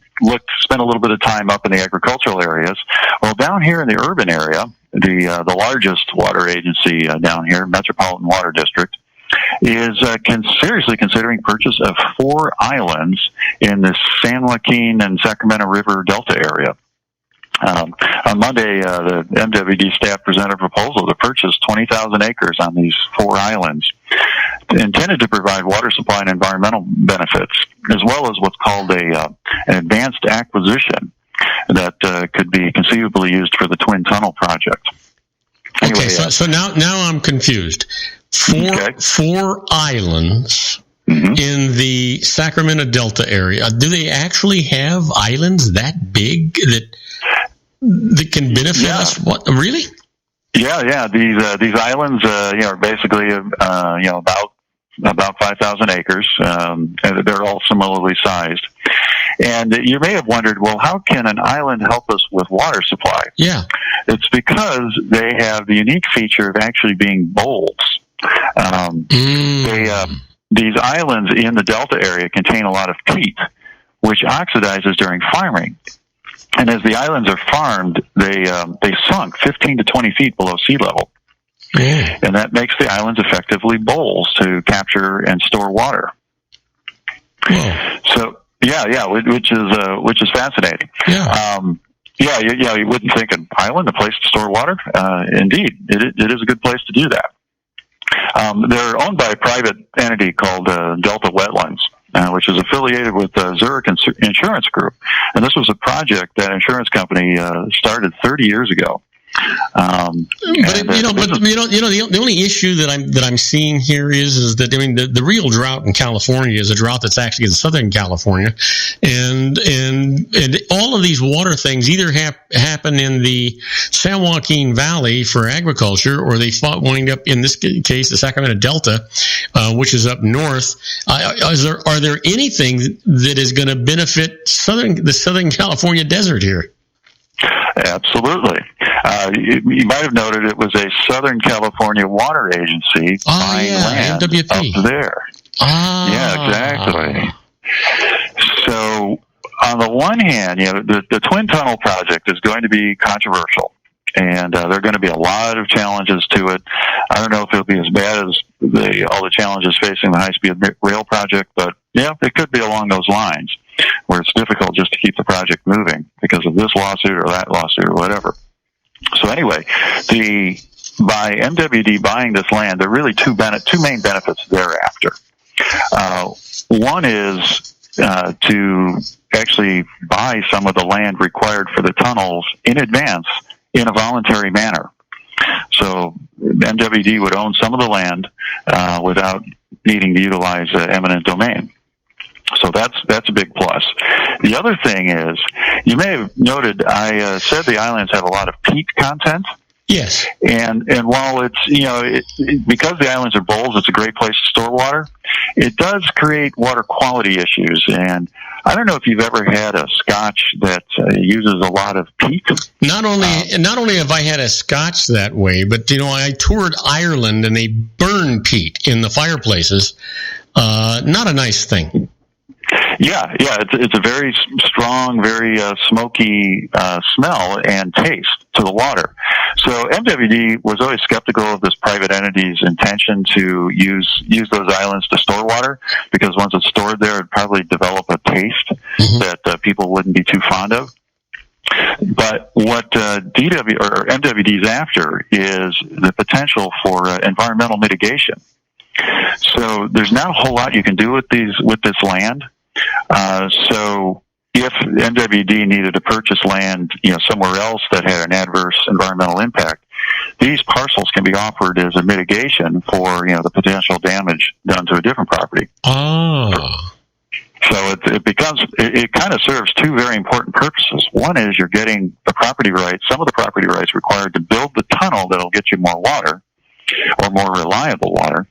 spent a little bit of time up in the agricultural areas. Well, down here in the urban area, the largest water agency down here, Metropolitan Water District, is seriously considering purchase of 4 islands in the San Joaquin and Sacramento River Delta area. On Monday, the MWD staff presented a proposal to purchase 20,000 acres on these 4 islands, intended to provide water supply and environmental benefits, as well as what's called an advanced acquisition that could be conceivably used for the Twin Tunnel project. Anyway, okay, so now I'm confused. 4 islands in the Sacramento Delta area. Do they actually have islands that big that can benefit us? What, really? Yeah. These islands, are basically about 5,000 acres. And they're all similarly sized. And you may have wondered, well, how can an island help us with water supply? Yeah, it's because they have the unique feature of actually being bowls. These islands in the Delta area contain a lot of peat, which oxidizes during farming. And as the islands are farmed, they sunk 15 to 20 feet below sea level. And that makes the islands effectively bowls to capture and store water. So, which is fascinating. You wouldn't think an island, a place to store water. Indeed, it is a good place to do that. They're owned by a private entity called Delta Wetlands, which is affiliated with Zurich Insurance Group. And this was a project that insurance company started 30 years ago. The only issue that I'm seeing here is that the real drought in California is a drought that's actually in Southern California, and all of these water things either happen in the San Joaquin Valley for agriculture, or they wind up in this case the Sacramento Delta, which is up north. Are there anything that is going to benefit the Southern California desert here? Absolutely. You might have noted it was a Southern California Water Agency buying land MWP. up there. Yeah, exactly. So, on the one hand, the Twin Tunnel project is going to be controversial, and there are going to be a lot of challenges to it. I don't know if it'll be as bad as all the challenges facing the high-speed rail project, but yeah, it could be along those lines, where it's difficult just to keep the project moving because of this lawsuit or that lawsuit or whatever. So anyway, by MWD buying this land, there are really two main benefits thereafter. One is to actually buy some of the land required for the tunnels in advance in a voluntary manner. So MWD would own some of the land without needing to utilize eminent domain. So that's a big plus. The other thing is, you may have noted I said the islands have a lot of peat content. Yes. And while it's, because the islands are bowls, it's a great place to store water. It does create water quality issues. And I don't know if you've ever had a scotch that uses a lot of peat. Not only have I had a scotch that way, but I toured Ireland and they burn peat in the fireplaces. Not a nice thing. Yeah, it's a very strong, very smoky smell and taste to the water. So MWD was always skeptical of this private entity's intention to use those islands to store water, because once it's stored there, it'd probably develop a taste that people wouldn't be too fond of. But what MWD's after is the potential for environmental mitigation. So there's not a whole lot you can do with this land. So if MWD needed to purchase land, somewhere else that had an adverse environmental impact, these parcels can be offered as a mitigation for, the potential damage done to a different property. Oh. So it kind of serves two very important purposes. One is you're getting some of the property rights required to build the tunnel that'll get you more water, or more reliable water.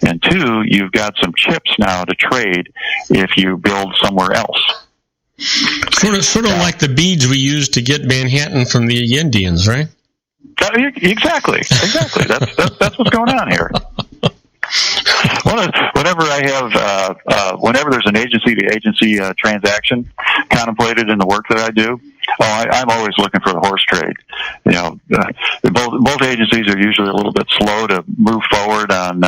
And two, you've got some chips now to trade if you build somewhere else. Sort of like the beads we used to get Manhattan from the Indians, right? Exactly. That's what's going on here. Whenever there's an agency-to-agency transaction contemplated in the work that I do, I'm always looking for the horse trade. Both agencies are usually a little bit slow to move forward on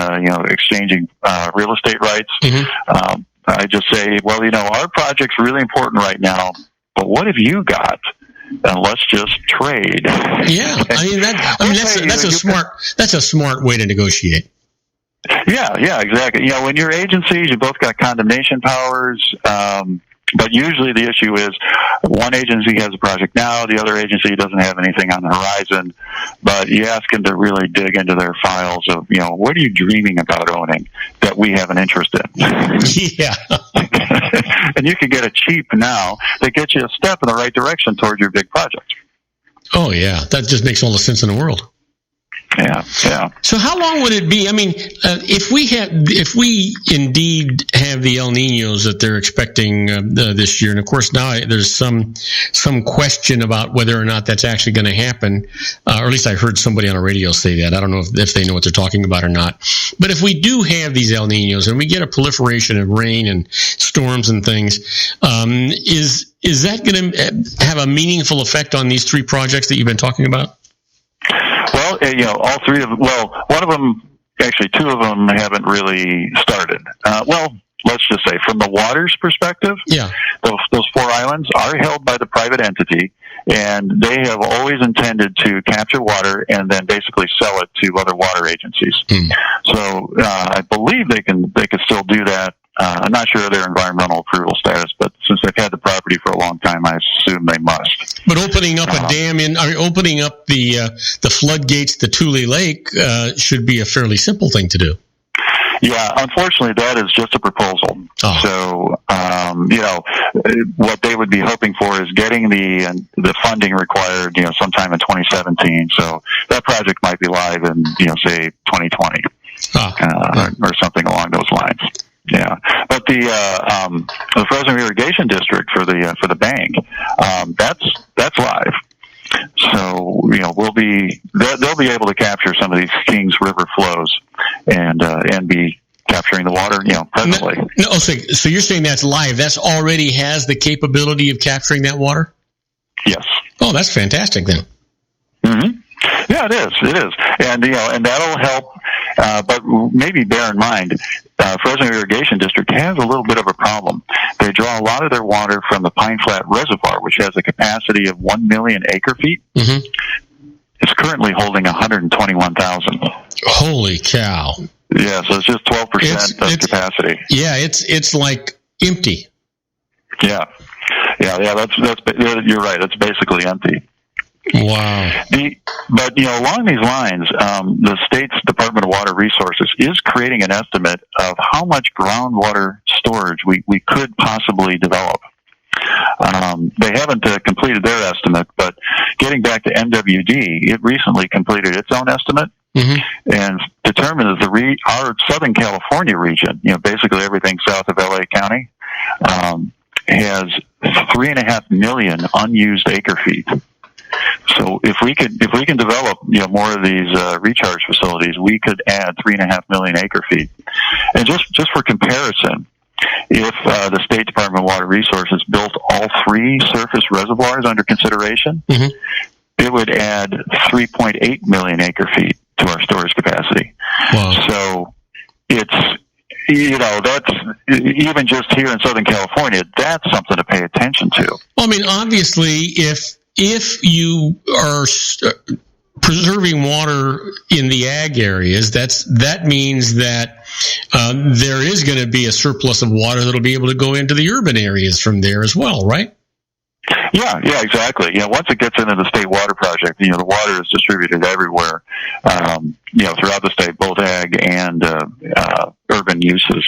exchanging real estate rights. Mm-hmm. I just say, our project's really important right now, but what have you got? And let's just trade. Yeah, that's a smart way to negotiate. Yeah, exactly. When you're agencies, you both got condemnation powers, but usually the issue is one agency has a project now, the other agency doesn't have anything on the horizon, but you ask them to really dig into their files of, what are you dreaming about owning that we have an interest in? Yeah. And you can get it cheap now that gets you a step in the right direction toward your big project. Oh, yeah. That just makes all the sense in the world. Yeah. So how long would it be? I mean, if we indeed have the El Niños that they're expecting this year, and of course now there's some question about whether or not that's actually going to happen, or at least I heard somebody on a radio say that. I don't know if they know what they're talking about or not. But if we do have these El Niños and we get a proliferation of rain and storms and things, is that going to have a meaningful effect on these three projects that you've been talking about? Well, all three of them. Well, one of them, actually, two of them haven't really started. Let's just say, from the water's perspective, yeah, those four islands are held by the private entity, and they have always intended to capture water and then basically sell it to other water agencies. So I believe they could still do that. I'm not sure of their environmental approval status, but since they've had the property for a long time, I assume they must. But opening up a dam opening up the floodgates to Tule Lake should be a fairly simple thing to do. Yeah, unfortunately, that is just a proposal. Oh. So, what they would be hoping for is getting the funding required, sometime in 2017. So that project might be live in, say 2020, or something along those lines. Yeah, but the frozen irrigation district for the bank, that's live. So they'll be able to capture some of these Kings River flows and be capturing the water presently. No, so you're saying that's live? That's already has the capability of capturing that water? Yes. Oh, that's fantastic then. Mm-hmm. Yeah, it is, and that'll help. But maybe bear in mind, Frozen Irrigation District has a little bit of a problem. They draw a lot of their water from the Pine Flat Reservoir, which has a capacity of 1 million acre-feet. Mm-hmm. It's currently holding 121,000. Holy cow! Yeah, so it's just 12% of capacity. Yeah, it's like empty. Yeah. That's you're right. It's basically empty. Wow. But along these lines, the state's Department of Water Resources is creating an estimate of how much groundwater storage we could possibly develop. They haven't completed their estimate, but getting back to MWD, it recently completed its own estimate. Mm-hmm. And determined that our Southern California region, basically everything south of LA County, has 3.5 million unused acre feet. So if we can develop more of these recharge facilities, we could add 3.5 million acre feet. And just for comparison, if the State Department of Water Resources built all 3 surface reservoirs under consideration, mm-hmm. it would add 3.8 million acre feet to our storage capacity. Wow. So it's that's even just here in Southern California, that's something to pay attention to. Well, I mean, obviously, if you are preserving water in the ag areas, that means that there is going to be a surplus of water that'll be able to go into the urban areas from there as well, right? Yeah, exactly. Once it gets into the state water project, the water is distributed everywhere, throughout the state, both ag and urban uses.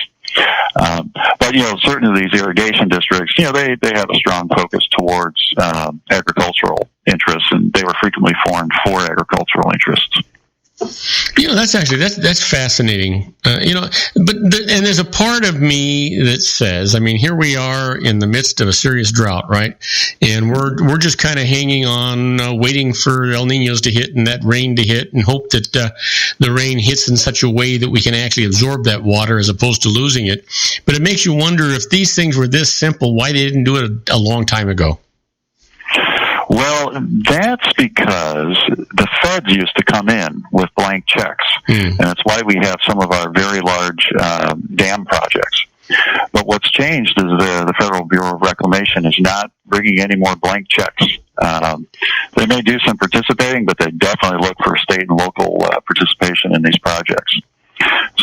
But certain of these irrigation districts, they have a strong focus towards agricultural interests, and they were frequently formed for agricultural interests. That's fascinating. And there's a part of me that says, I mean, here we are in the midst of a serious drought, right? And we're just kind of hanging on, waiting for El Niños to hit and that rain to hit, and hope that the rain hits in such a way that we can actually absorb that water as opposed to losing it. But it makes you wonder, if these things were this simple, why they didn't do it a long time ago. Well, that's because the feds used to come in with blank checks, and that's why we have some of our very large dam projects. But what's changed is the Federal Bureau of Reclamation is not bringing any more blank checks. They may do some participating, but they definitely look for state and local participation in these projects.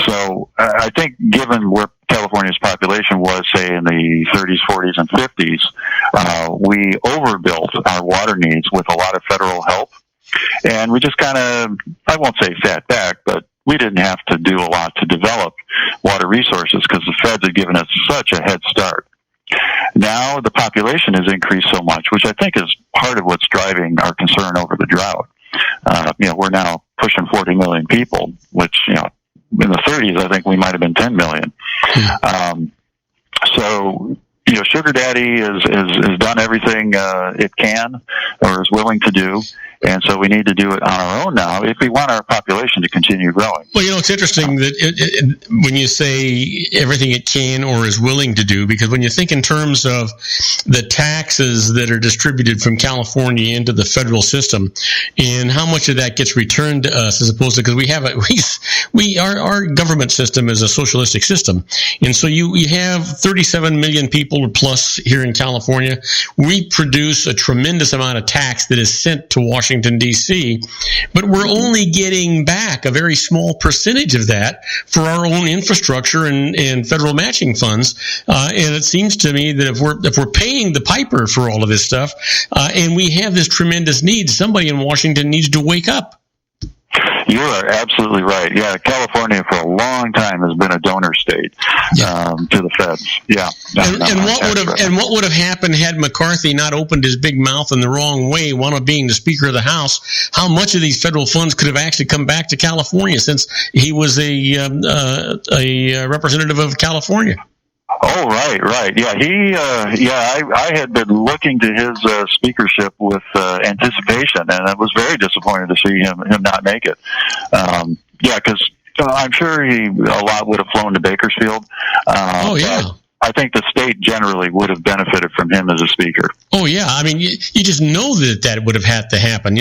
So I think given where California's population was, say, in the 30s, 40s, and 50s, we overbuilt our water needs with a lot of federal help. And we just kind of, I won't say sat back, but we didn't have to do a lot to develop water resources because the feds had given us such a head start. Now the population has increased so much, which I think is part of what's driving our concern over the drought. We're now pushing 40 million people, which, in the 30s, I think we might have been 10 million. So, Sugar Daddy has done everything it can or is willing to do. And so we need to do it on our own now if we want our population to continue growing. Well, it's interesting that when you say everything it can or is willing to do, because when you think in terms of the taxes that are distributed from California into the federal system and how much of that gets returned to us, as opposed to, because our government system is a socialistic system. And so you have 37 million people or plus here in California. We produce a tremendous amount of tax that is sent to Washington, D.C., but we're only getting back a very small percentage percentage of that for our own infrastructure and federal matching funds. And it seems to me that if we're paying the piper for all of this stuff, and we have this tremendous need, somebody in Washington needs to wake up. You are absolutely right. Yeah, California for a long time has been a donor state to the feds. Yeah. And what would have happened had McCarthy not opened his big mouth in the wrong way, one of being the Speaker of the House? How much of these federal funds could have actually come back to California, since he was a representative of California? Oh, right. Yeah, I had been looking to his speakership with anticipation, and I was very disappointed to see him not make it. Because I'm sure a lot would have flown to Bakersfield. I think the state generally would have benefited from him as a speaker. Oh yeah, I mean, you just know that would have had to happen.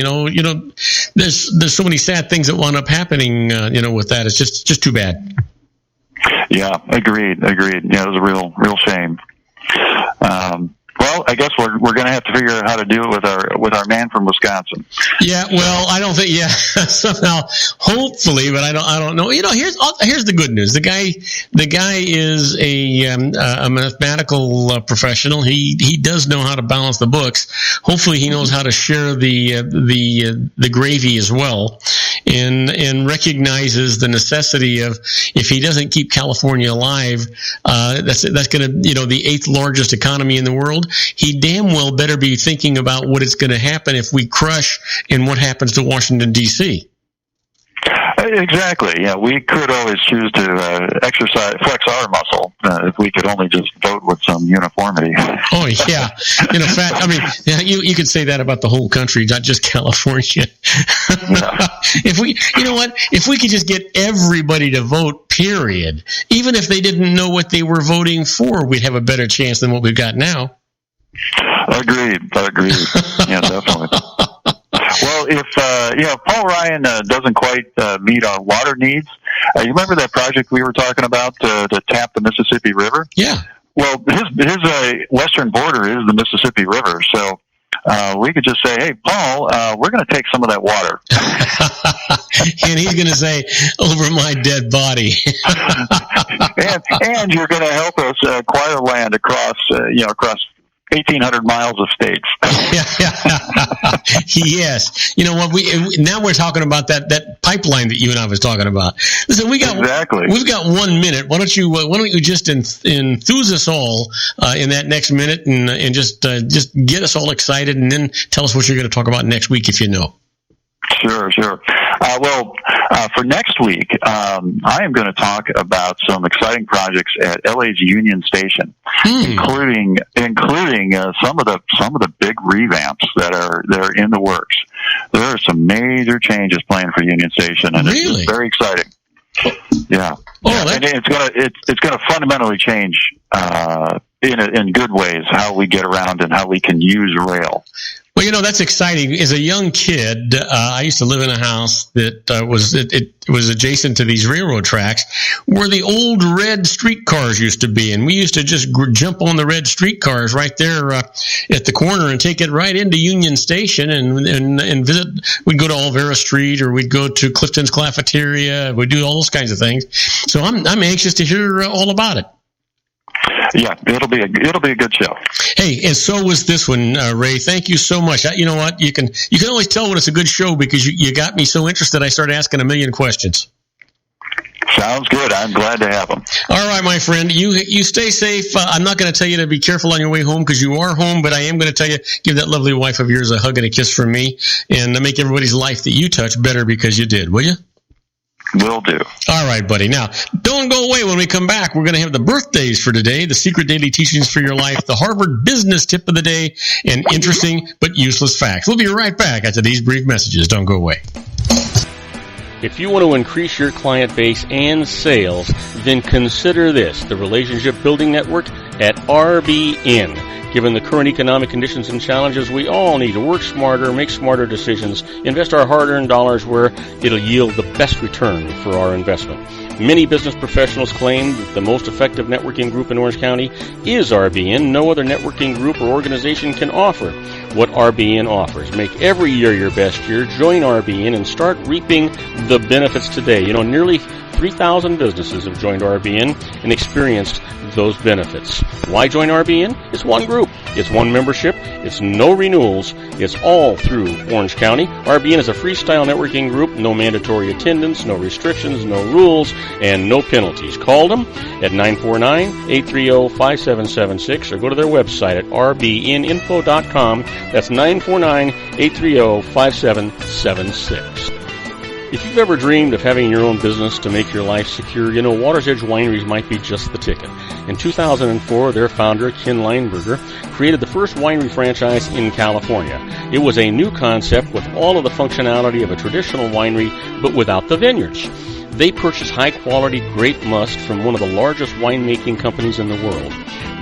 There's so many sad things that wound up happening. With that, it's just too bad. Yeah, agreed. Yeah, it was a real shame. Well, I guess we're going to have to figure out how to do it with our man from Wisconsin. Yeah, well, I don't think somehow, hopefully, but I don't know. Here's the good news. The guy is a mathematical professional. He does know how to balance the books. Hopefully, he knows how to share the gravy as well, and recognizes the necessity of, if he doesn't keep California alive, that's going to, the 8th largest economy in the world. He damn well better be thinking about what is going to happen if we crush and what happens to Washington, D.C. Exactly. Yeah, we could always choose to flex our muscle if we could only just vote with some uniformity. Oh yeah, in fact, I mean, you could say that about the whole country, not just California. Yeah. If we could just get everybody to vote, period, even if they didn't know what they were voting for, we'd have a better chance than what we've got now. Agreed. Yeah, definitely. Well, if Paul Ryan doesn't quite meet our water needs, you remember that project we were talking about to tap the Mississippi River? Yeah. Well, his western border is the Mississippi River, so we could just say, "Hey, Paul, we're going to take some of that water," and he's going to say, "Over my dead body." and you're going to help us acquire land across 1,800 miles of states. Yes. You know what? Now we're talking about that pipeline that you and I was talking about. Listen, we've got 1 minute. Why don't you just enthuse us all in that next minute and just get us all excited, and then tell us what you're going to talk about next week, if you know. Sure. For next week, I am going to talk about some exciting projects at LA's Union Station, including some of the big revamps that are in the works. There are some major changes planned for Union Station, and it's very exciting. Yeah. And it's gonna fundamentally change in good ways how we get around and how we can use rail. Well, that's exciting. As a young kid, I used to live in a house that was adjacent to these railroad tracks where the old red streetcars used to be. And we used to just jump on the red streetcars right there at the corner and take it right into Union Station and visit. We'd go to Olvera Street, or we'd go to Clifton's Cafeteria. We'd do all those kinds of things. So I'm anxious to hear all about it. Yeah, it'll be a good show. Hey, and so was this one, Ray. Thank you so much. You know what? You can always tell when it's a good show because you got me so interested. I started asking a million questions. Sounds good. I'm glad to have them. All right, my friend. You stay safe. I'm not going to tell you to be careful on your way home because you are home, but I am going to tell you, give that lovely wife of yours a hug and a kiss from me, and make everybody's life that you touch better because you did. Will you? Will do. All right, buddy. Now, don't go away. When we come back, we're going to have the birthdays for today, the secret daily teachings for your life, the Harvard business tip of the day, and interesting but useless facts. We'll be right back after these brief messages. Don't go away. If you want to increase your client base and sales, then consider this. The Relationship Building Network at RBN. Given the current economic conditions and challenges, we all need to work smarter, make smarter decisions, invest our hard-earned dollars where it'll yield the best return for our investment. Many business professionals claim that the most effective networking group in Orange County is RBN. No other networking group or organization can offer what RBN offers. Make every year your best year. Join RBN and start reaping the benefits today. You know, nearly 3,000 businesses have joined RBN and experienced those benefits. Why join RBN? It's one group. It's one membership. It's no renewals. It's all through Orange County. RBN is a freestyle networking group. No mandatory attendance, no restrictions, no rules, and no penalties. Call them at 949-830-5776 or go to their website at rbninfo.com. That's 949-830-5776. If you've ever dreamed of having your own business to make your life secure, you know Water's Edge Wineries might be just the ticket. In 2004, their founder, Ken Lineberger, created the first winery franchise in California. It was a new concept with all of the functionality of a traditional winery, but without the vineyards. They purchased high-quality grape must from one of the largest winemaking companies in the world.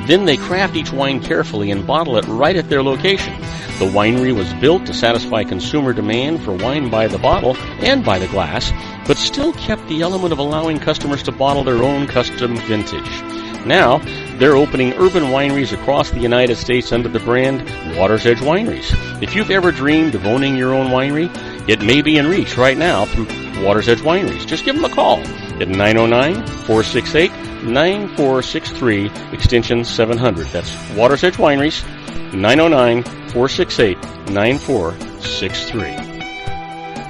Then they craft each wine carefully and bottle it right at their location. The winery was built to satisfy consumer demand for wine by the bottle and by the glass, but still kept the element of allowing customers to bottle their own custom vintage. Now, they're opening urban wineries across the United States under the brand Water's Edge Wineries. If you've ever dreamed of owning your own winery, it may be in reach right now through Water's Edge Wineries. Just give them a call at 909-468-9463, extension 700. That's Water's Edge Wineries, 909-468-9463.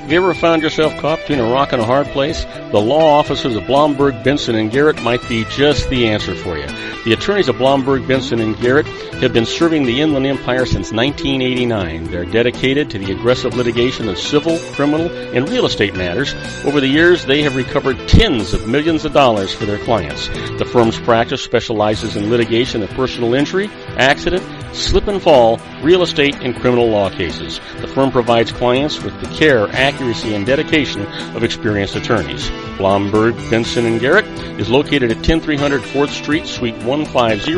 Have you ever found yourself caught between a rock and a hard place? The law offices of Blomberg, Benson, and Garrett might be just the answer for you. The attorneys of Blomberg, Benson, and Garrett have been serving the Inland Empire since 1989. They're dedicated to the aggressive litigation of civil, criminal, and real estate matters. Over the years, they have recovered tens of millions of dollars for their clients. The firm's practice specializes in litigation of personal injury, accident, slip and fall, real estate, and criminal law cases. The firm provides clients with the care, accuracy, and dedication of experienced attorneys. Blomberg, Benson, and Garrett is located at 10300 4th Street, Suite 150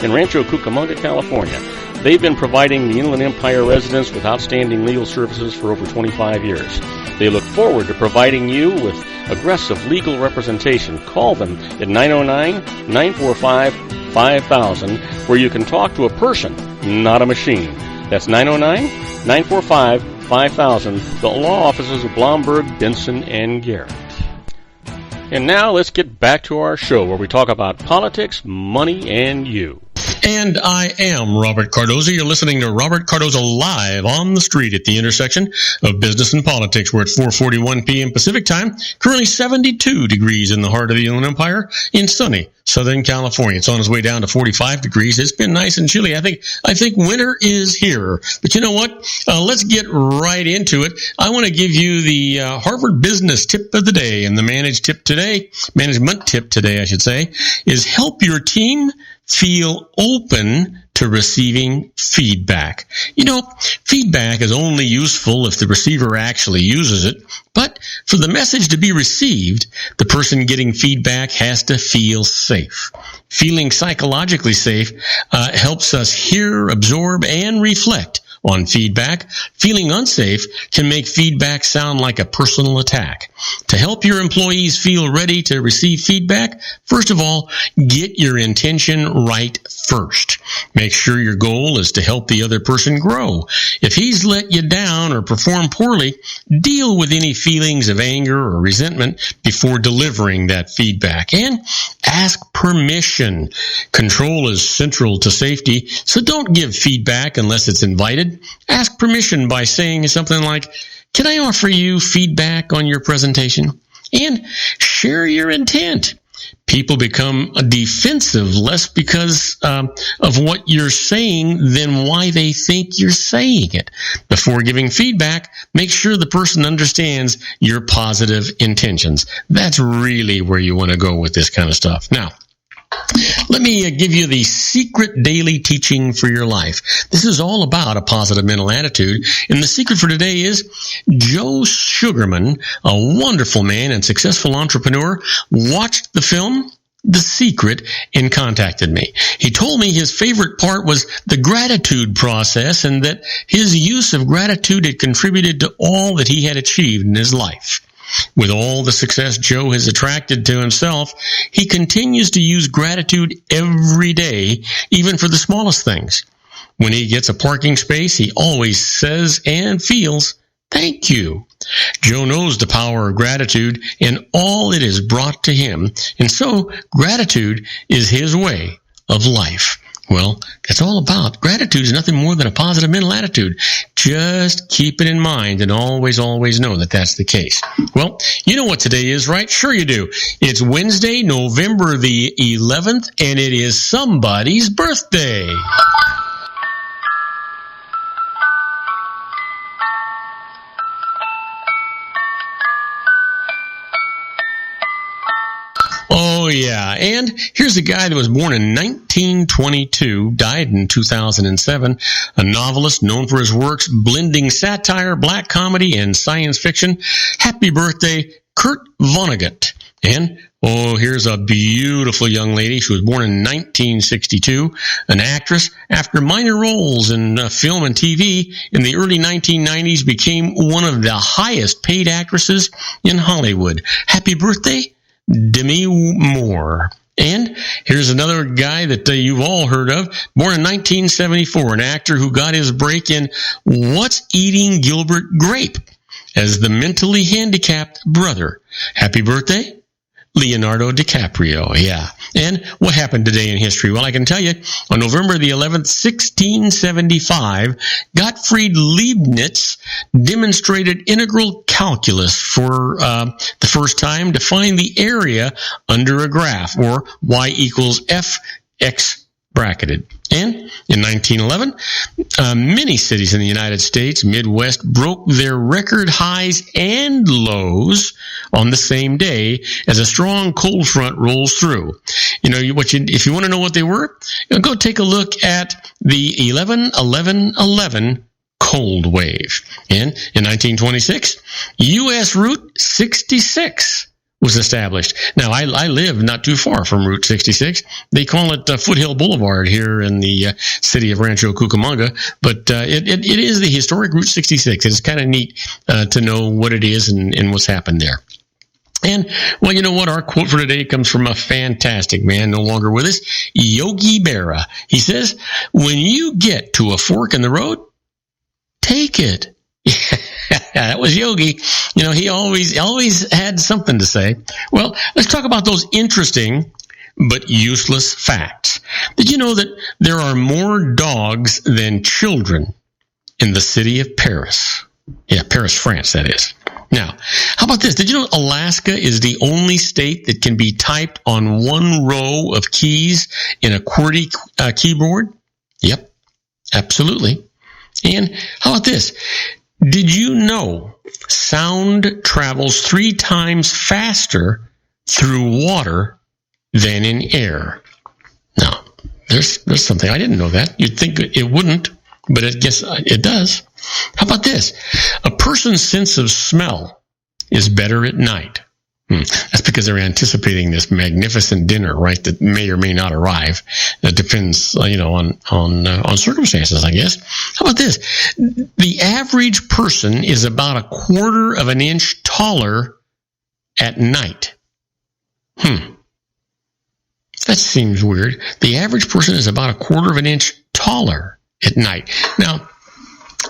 in Rancho Cucamonga, California. They've been providing the Inland Empire residents with outstanding legal services for over 25 years. They look forward to providing you with aggressive legal representation. Call them at 909-945-5000, where you can talk to a person, not a machine. That's 909-945-5000, the law offices of Blomberg, Benson, and Garrett. And now let's get back to our show where we talk about politics, money, and you. And I am Robert Cardoza. You're listening to Robert Cardoza Live on the Street at the intersection of business and politics. We're at 4:41 p.m. Pacific Time. Currently 72 degrees in the heart of the Inland Empire in sunny Southern California. It's on its way down to 45 degrees. It's been nice and chilly. I think winter is here. But you know what? Let's get right into it. I want to give you the Harvard Business Tip of the Day. And the management tip today, I should say, is help your team feel open to receiving feedback. You know, feedback is only useful if the receiver actually uses it, but for the message to be received, the person getting feedback has to feel safe. Feeling psychologically safe helps us hear, absorb, and reflect on feedback. Feeling unsafe can make feedback sound like a personal attack. To help your employees feel ready to receive feedback, first of all, get your intention right first. Make sure your goal is to help the other person grow. If he's let you down or performed poorly, deal with any feelings of anger or resentment before delivering that feedback. And ask permission. Control is central to safety, so don't give feedback unless it's invited. Ask permission by saying something like, "Can I offer you feedback on your presentation?" And share your intent. People become defensive less because of what you're saying than why they think you're saying it. Before giving feedback, make sure the person understands your positive intentions. That's really where you want to go with this kind of stuff. Now, let me give you the secret daily teaching for your life. This is all about a positive mental attitude. And the secret for today is Joe Sugarman, a wonderful man and successful entrepreneur, watched the film the secret and contacted me. He told me his favorite part was the gratitude process and that his use of gratitude had contributed to all that he had achieved in his life. With all the success Joe has attracted to himself, he continues to use gratitude every day, even for the smallest things. When he gets a parking space, he always says and feels, "Thank you." Joe knows the power of gratitude and all it has brought to him, and so gratitude is his way of life. Well, that's all about. Gratitude is nothing more than a positive mental attitude. Just keep it in mind and always, always know that that's the case. Well, you know what today is, right? Sure you do. It's Wednesday, November the 11th, and it is somebody's birthday. Oh, yeah. And here's a guy that was born in 1922, died in 2007, a novelist known for his works blending satire, black comedy, and science fiction. Happy birthday, Kurt Vonnegut. And, here's a beautiful young lady. She was born in 1962, an actress. After minor roles in film and TV in the early 1990s, became one of the highest paid actresses in Hollywood. Happy birthday, Demi Moore. And here's another guy that you've all heard of, born in 1974, an actor who got his break in What's Eating Gilbert Grape as the mentally handicapped brother. Happy birthday, Leonardo DiCaprio. Yeah. And what happened today in history? Well, I can tell you, on November the 11th, 1675, Gottfried Leibniz demonstrated integral calculus for the first time to find the area under a graph, or y equals fx bracketed. And in 1911, many cities in the United States Midwest broke their record highs and lows on the same day as a strong cold front rolls through. If you want to know what they were, go take a look at the 11-11-11 cold wave. And in 1926, U.S. Route 66 was established. Now, I live not too far from Route 66. They call it Foothill Boulevard here in the city of Rancho Cucamonga, but it is the historic Route 66. It's kind of neat to know what it is and what's happened there. And, well, you know what? Our quote for today comes from a fantastic man, no longer with us, Yogi Berra. He says, "When you get to a fork in the road, take it." That was Yogi. He always had something to say. Well, let's talk about those interesting but useless facts. Did you know that there are more dogs than children in the city of Paris? Yeah, Paris, France, that is. Now, how about this? Did you know Alaska is the only state that can be typed on one row of keys in a QWERTY keyboard? Yep, absolutely. And how about this? Did you know sound travels 3 times faster through water than in air? Now, there's something. I didn't know that. You'd think it wouldn't, but I guess it does. How about this? A person's sense of smell is better at night. That's because they're anticipating this magnificent dinner, right, that may or may not arrive. That depends, on circumstances, I guess. How about this? The average person is about 1/4 of an inch taller at night. That seems weird. The average person is about 1/4 of an inch taller at night. Now,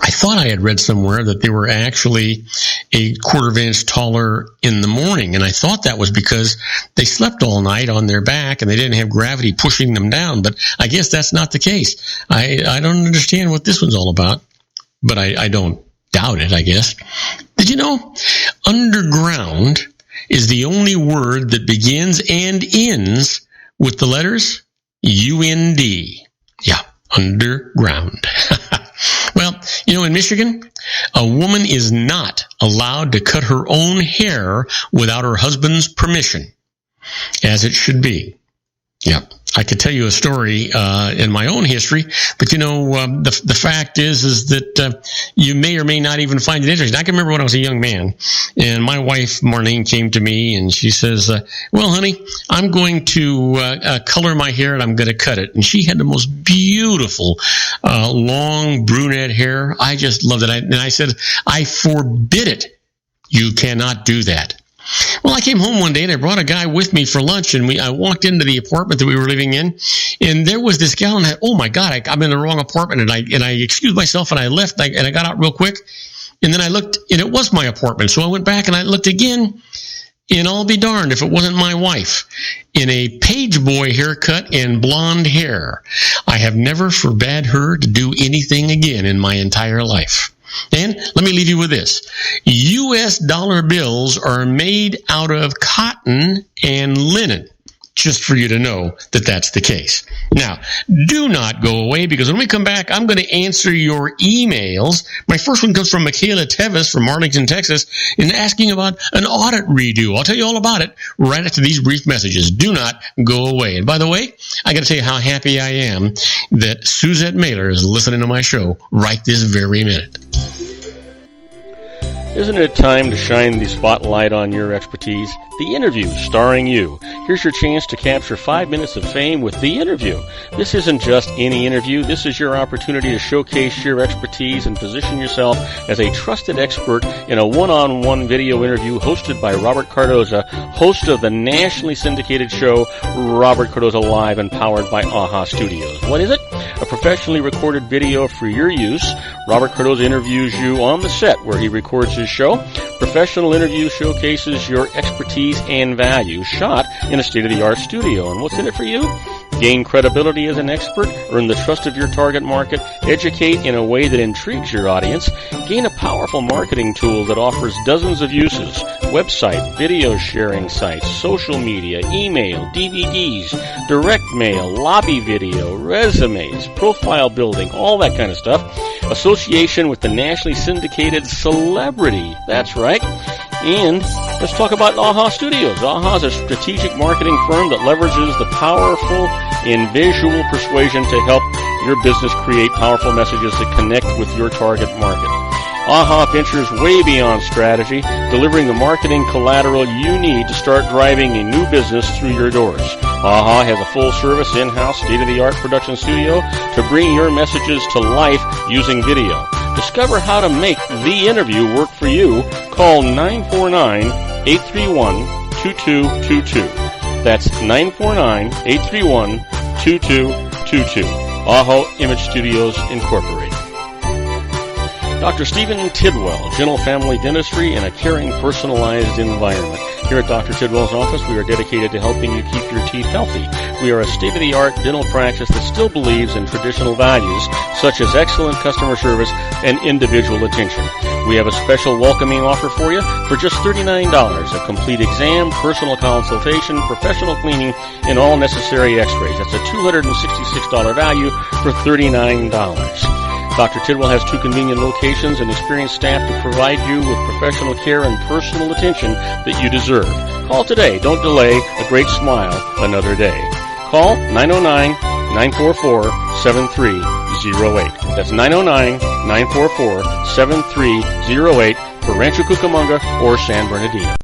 I thought I had read somewhere that they were actually 1/4 of an inch taller in the morning, and I thought that was because they slept all night on their back and they didn't have gravity pushing them down, but I guess that's not the case. I don't understand what this one's all about, but I don't doubt it, I guess. Did you know underground is the only word that begins and ends with the letters UND? Yeah, underground. Well, in Michigan, a woman is not allowed to cut her own hair without her husband's permission, as it should be. Yeah, I could tell you a story in my own history, but the fact is that you may or may not even find it interesting. I can remember when I was a young man, and my wife Marlene came to me and she says, "Well, honey, I'm going to color my hair and I'm going to cut it." And she had the most beautiful long brunette hair. I just loved it. And I said, "I forbid it. You cannot do that." Well, I came home one day and I brought a guy with me for lunch, and I walked into the apartment that we were living in, and there was this gal, and oh my God, I'm in the wrong apartment, and I excused myself and I left, and I got out real quick, and then I looked, and it was my apartment, so I went back and I looked again, and I'll be darned if it wasn't my wife in a page boy haircut and blonde hair. I have never forbade her to do anything again in my entire life. And let me leave you with this. U.S. dollar bills are made out of cotton and linen, just for you to know that that's the case. Now, do not go away, because when we come back, I'm going to answer your emails. My first one comes from Michaela Tevis from Arlington, Texas, and asking about an audit redo. I'll tell you all about it right after these brief messages. Do not go away. And by the way, I got to tell you how happy I am that Suzette Mailer is listening to my show right this very minute. Isn't it time to shine the spotlight on your expertise? The Interview, starring you. Here's your chance to capture 5 minutes of fame with The Interview. This isn't just any interview. This is your opportunity to showcase your expertise and position yourself as a trusted expert in a one-on-one video interview hosted by Robert Cardoza, host of the nationally syndicated show Robert Cardoza Live and powered by AHA Studios. What is it? A professionally recorded video for your use. Robert Cardoza interviews you on the set where he records his show. Professional interview showcases your expertise and value, shot in a state-of-the-art studio. And what's in it for you? Gain credibility as an expert, earn the trust of your target market, educate in a way that intrigues your audience, gain a powerful marketing tool that offers dozens of uses, website, video sharing sites, social media, email, DVDs, direct mail, lobby video, resumes, profile building, all that kind of stuff. Association with the nationally syndicated celebrity. That's right. And let's talk about AHA Studios. AHA is a strategic marketing firm that leverages the powerful and visual persuasion to help your business create powerful messages that connect with your target market. AHA ventures way beyond strategy, delivering the marketing collateral you need to start driving a new business through your doors. AHA has a full-service, in-house, state-of-the-art production studio to bring your messages to life using video. Discover how to make The Interview work for you. Call 949-831-2222. That's 949-831-2222. AHA Image Studios Incorporated. Dr. Stephen Tidwell, Gentle Family Dentistry in a caring, personalized environment. Here at Dr. Tidwell's office, we are dedicated to helping you keep your teeth healthy. We are a state-of-the-art dental practice that still believes in traditional values, such as excellent customer service and individual attention. We have a special welcoming offer for you for just $39, a complete exam, personal consultation, professional cleaning, and all necessary x-rays. That's a $266 value for $39. Dr. Tidwell has 2 convenient locations and experienced staff to provide you with professional care and personal attention that you deserve. Call today. Don't delay a great smile another day. Call 909-944-7308. That's 909-944-7308 for Rancho Cucamonga or San Bernardino.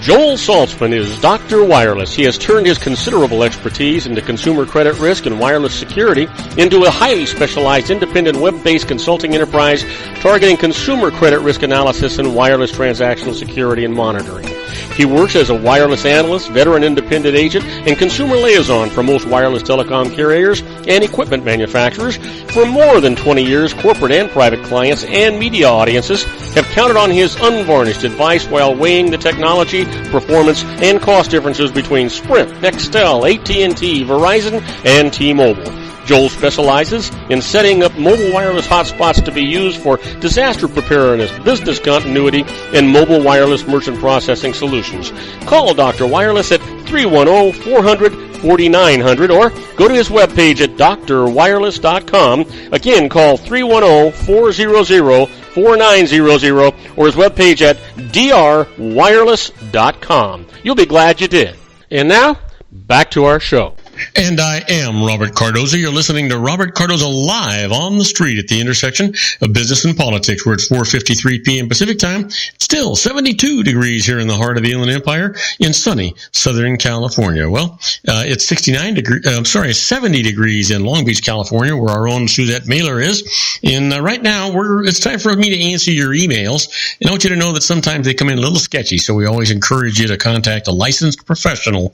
Joel Saltzman is Dr. Wireless. He has turned his considerable expertise into consumer credit risk and wireless security into a highly specialized independent web-based consulting enterprise targeting consumer credit risk analysis and wireless transactional security and monitoring. He works as a wireless analyst, veteran independent agent, and consumer liaison for most wireless telecom carriers and equipment manufacturers. For more than 20 years, corporate and private clients and media audiences have counted on his unvarnished advice while weighing the technology, performance, and cost differences between Sprint, Nextel, AT&T, Verizon, and T-Mobile. Joel specializes in setting up mobile wireless hotspots to be used for disaster preparedness, business continuity, and mobile wireless merchant processing solutions. Call Dr. Wireless at 310-400-4900 or go to his webpage at drwireless.com. Again, call 310-400-4900 or his webpage at drwireless.com. You'll be glad you did. And now, back to our show. And I am Robert Cardoza. You're listening to Robert Cardoza live on the street at the intersection of business and politics, where it's 4:53 p.m. Pacific time. It's still 72 degrees here in the heart of the Inland Empire in sunny Southern California. Well, it's 70 degrees in Long Beach, California, where our own Suzette Mailer is. And right now, it's time for me to answer your emails. And I want you to know that sometimes they come in a little sketchy, so we always encourage you to contact a licensed professional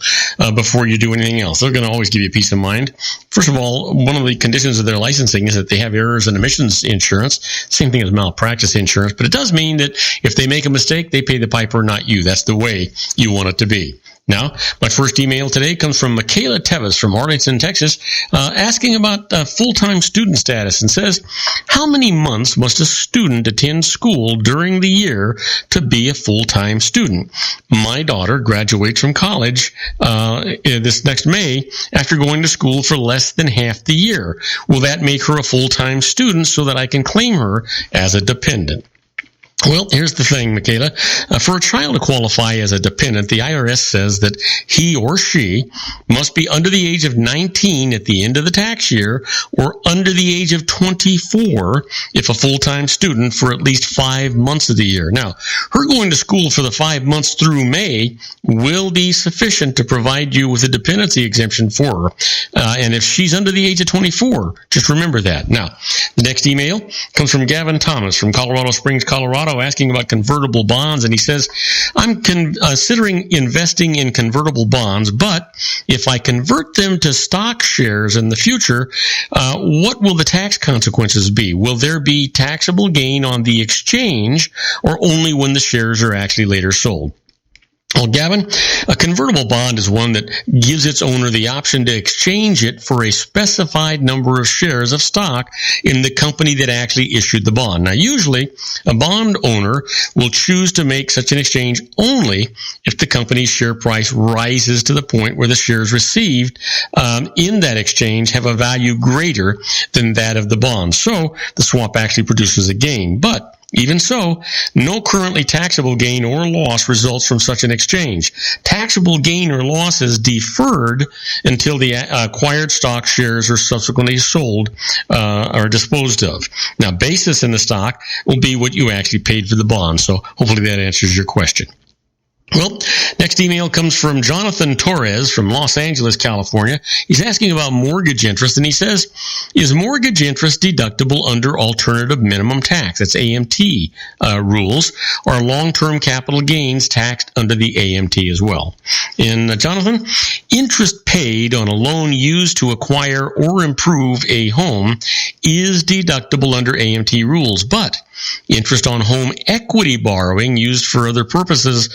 before you do anything else. They're going to always give you peace of mind. First of all, one of the conditions of their licensing is that they have errors in emissions insurance. Same thing as malpractice insurance, but it does mean that if they make a mistake, they pay the piper, not you. That's the way you want it to be. Now, my first email today comes from Michaela Tevis from Arlington, Texas, asking about full-time student status, and says, how many months must a student attend school during the year to be a full-time student? My daughter graduates from college this next May after going to school for less than half the year. Will that make her a full-time student so that I can claim her as a dependent? Well, here's the thing, Michaela. For a child to qualify as a dependent, the IRS says that he or she must be under the age of 19 at the end of the tax year or under the age of 24 if a full-time student for at least 5 months of the year. Now, her going to school for the 5 months through May will be sufficient to provide you with a dependency exemption for her. And if she's under the age of 24, just remember that. Now, the next email comes from Gavin Thomas from Colorado Springs, Colorado, asking about convertible bonds, and he says, I'm considering investing in convertible bonds, but if I convert them to stock shares in the future, what will the tax consequences be? Will there be taxable gain on the exchange or only when the shares are actually later sold? Well, Gavin, a convertible bond is one that gives its owner the option to exchange it for a specified number of shares of stock in the company that actually issued the bond. Now, usually, a bond owner will choose to make such an exchange only if the company's share price rises to the point where the shares received in that exchange have a value greater than that of the bond. So, the swap actually produces a gain. But even so, no currently taxable gain or loss results from such an exchange. Taxable gain or loss is deferred until the acquired stock shares are subsequently sold or disposed of. Now, basis in the stock will be what you actually paid for the bond. So hopefully that answers your question. Well, next email comes from Jonathan Torres from Los Angeles, California. He's asking about mortgage interest, and he says, is mortgage interest deductible under alternative minimum tax? That's AMT rules. Or long-term capital gains taxed under the AMT as well? And Jonathan, interest paid on a loan used to acquire or improve a home is deductible under AMT rules, but interest on home equity borrowing used for other purposes,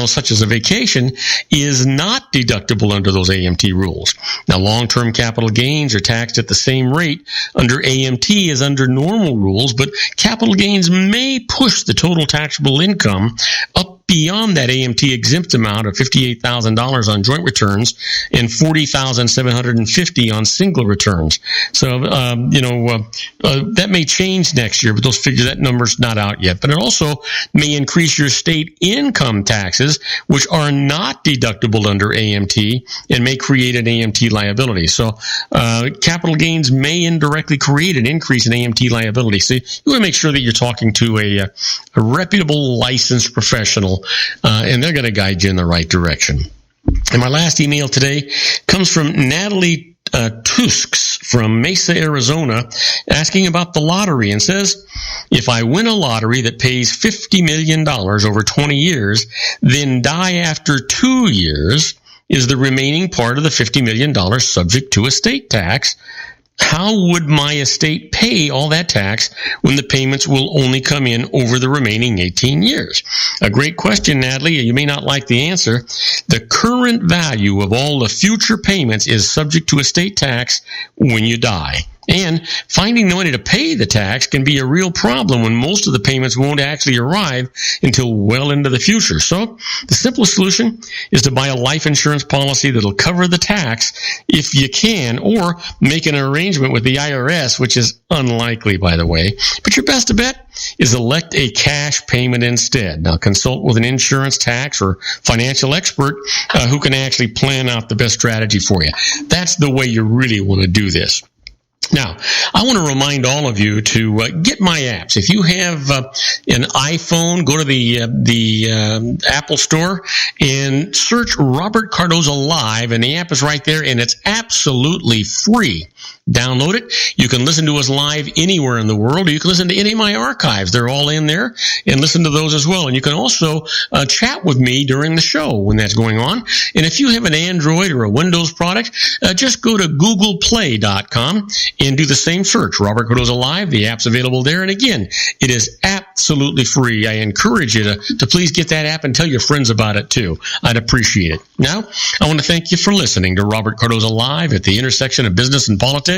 such as a vacation, is not deductible under those AMT rules. Now, long-term capital gains are taxed at the same rate under AMT as under normal rules, but capital gains may push the total taxable income up beyond that AMT exempt amount of $58,000 on joint returns and $40,750 on single returns. So, that may change next year, but that number's not out yet. But it also may increase your state income taxes, which are not deductible under AMT and may create an AMT liability. So, capital gains may indirectly create an increase in AMT liability. So, you want to make sure that you're talking to a reputable licensed professional, and they're going to guide you in the right direction. And my last email today comes from Natalie Tusks from Mesa, Arizona, asking about the lottery, and says, if I win a lottery that pays $50 million over 20 years, then die after 2 years, is the remaining part of the $50 million subject to estate tax? How would my estate pay all that tax when the payments will only come in over the remaining 18 years? A great question, Natalie. You may not like the answer. The current value of all the future payments is subject to estate tax when you die. And finding the money to pay the tax can be a real problem when most of the payments won't actually arrive until well into the future. So the simplest solution is to buy a life insurance policy that'll cover the tax if you can, or make an arrangement with the IRS, which is unlikely, by the way. But your best bet is elect a cash payment instead. Now, consult with an insurance, tax, or financial expert who can actually plan out the best strategy for you. That's the way you really want to do this. Now, I want to remind all of you to get my apps. If you have an iPhone, go to the Apple Store and search Robert Cardoza Live, and the app is right there, and it's absolutely free. Download it. You can listen to us live anywhere in the world, or you can listen to any of my archives. They're all in there, and listen to those as well. And you can also chat with me during the show when that's going on. And if you have an Android or a Windows product, just go to googleplay.com and do the same search, Robert Cardoza Live. The app's available there. And again, it is absolutely free. I encourage you to please get that app and tell your friends about it too. I'd appreciate it. Now, I want to thank you for listening to Robert Cardoza Live at the intersection of business and politics.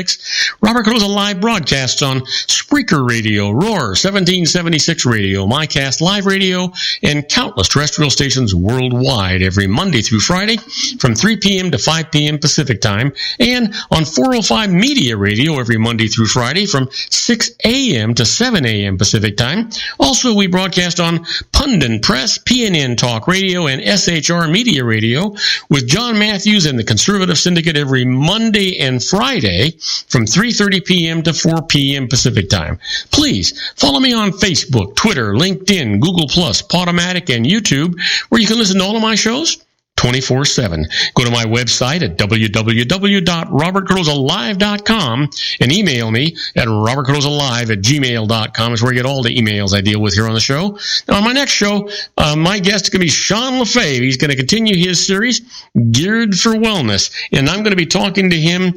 Robert Cardoza Live broadcasts on Spreaker Radio, Roar, 1776 Radio, MyCast Live Radio, and countless terrestrial stations worldwide every Monday through Friday from 3 p.m. to 5 p.m. Pacific Time, and on 405 Media Radio every Monday through Friday from 6 a.m. to 7 a.m. Pacific Time. Also, we broadcast on Pundin Press, PNN Talk Radio, and SHR Media Radio with John Matthews and the Conservative Syndicate every Monday and Friday from 3:30 p.m. to 4 p.m. Pacific Time. Please follow me on Facebook, Twitter, LinkedIn, Google+, Podomatic, and YouTube, where you can listen to all of my shows 24/7. Go to my website at www.robertcardozalive.com and email me at robertcardozalive@gmail.com. It's where you get all the emails I deal with here on the show. Now, on my next show, my guest is going to be Sean LaFave. He's going to continue his series, Geared for Wellness, and I'm going to be talking to him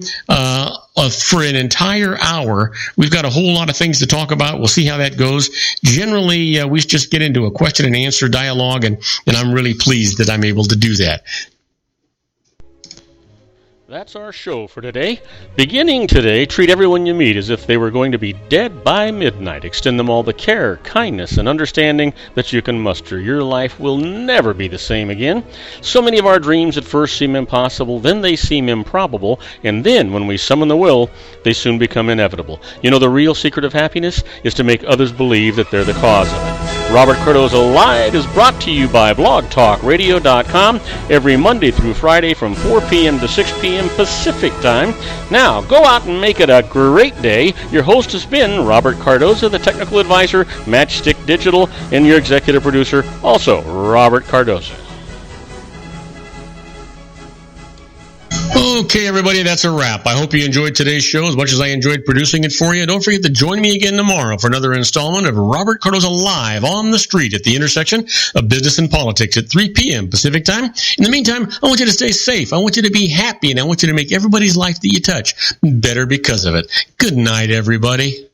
for an entire hour. We've got a whole lot of things to talk about. We'll see how that goes. Generally, we just get into a question and answer dialogue, and I'm really pleased that I'm able to do that. That's our show for today. Beginning today, treat everyone you meet as if they were going to be dead by midnight. Extend them all the care, kindness, and understanding that you can muster. Your life will never be the same again. So many of our dreams at first seem impossible, then they seem improbable, and then when we summon the will, they soon become inevitable. You know, the real secret of happiness is to make others believe that they're the cause of it. Robert Cardoza Live is brought to you by blogtalkradio.com every Monday through Friday from 4 p.m. to 6 p.m. Pacific Time. Now, go out and make it a great day. Your host has been Robert Cardoza, the technical advisor, Matchstick Digital, and your executive producer, also Robert Cardoza. Okay, everybody, that's a wrap. I hope you enjoyed today's show as much as I enjoyed producing it for you. Don't forget to join me again tomorrow for another installment of Robert Cardoza Live on the street at the intersection of business and politics at 3 p.m. Pacific Time. In the meantime, I want you to stay safe. I want you to be happy, and I want you to make everybody's life that you touch better because of it. Good night, everybody.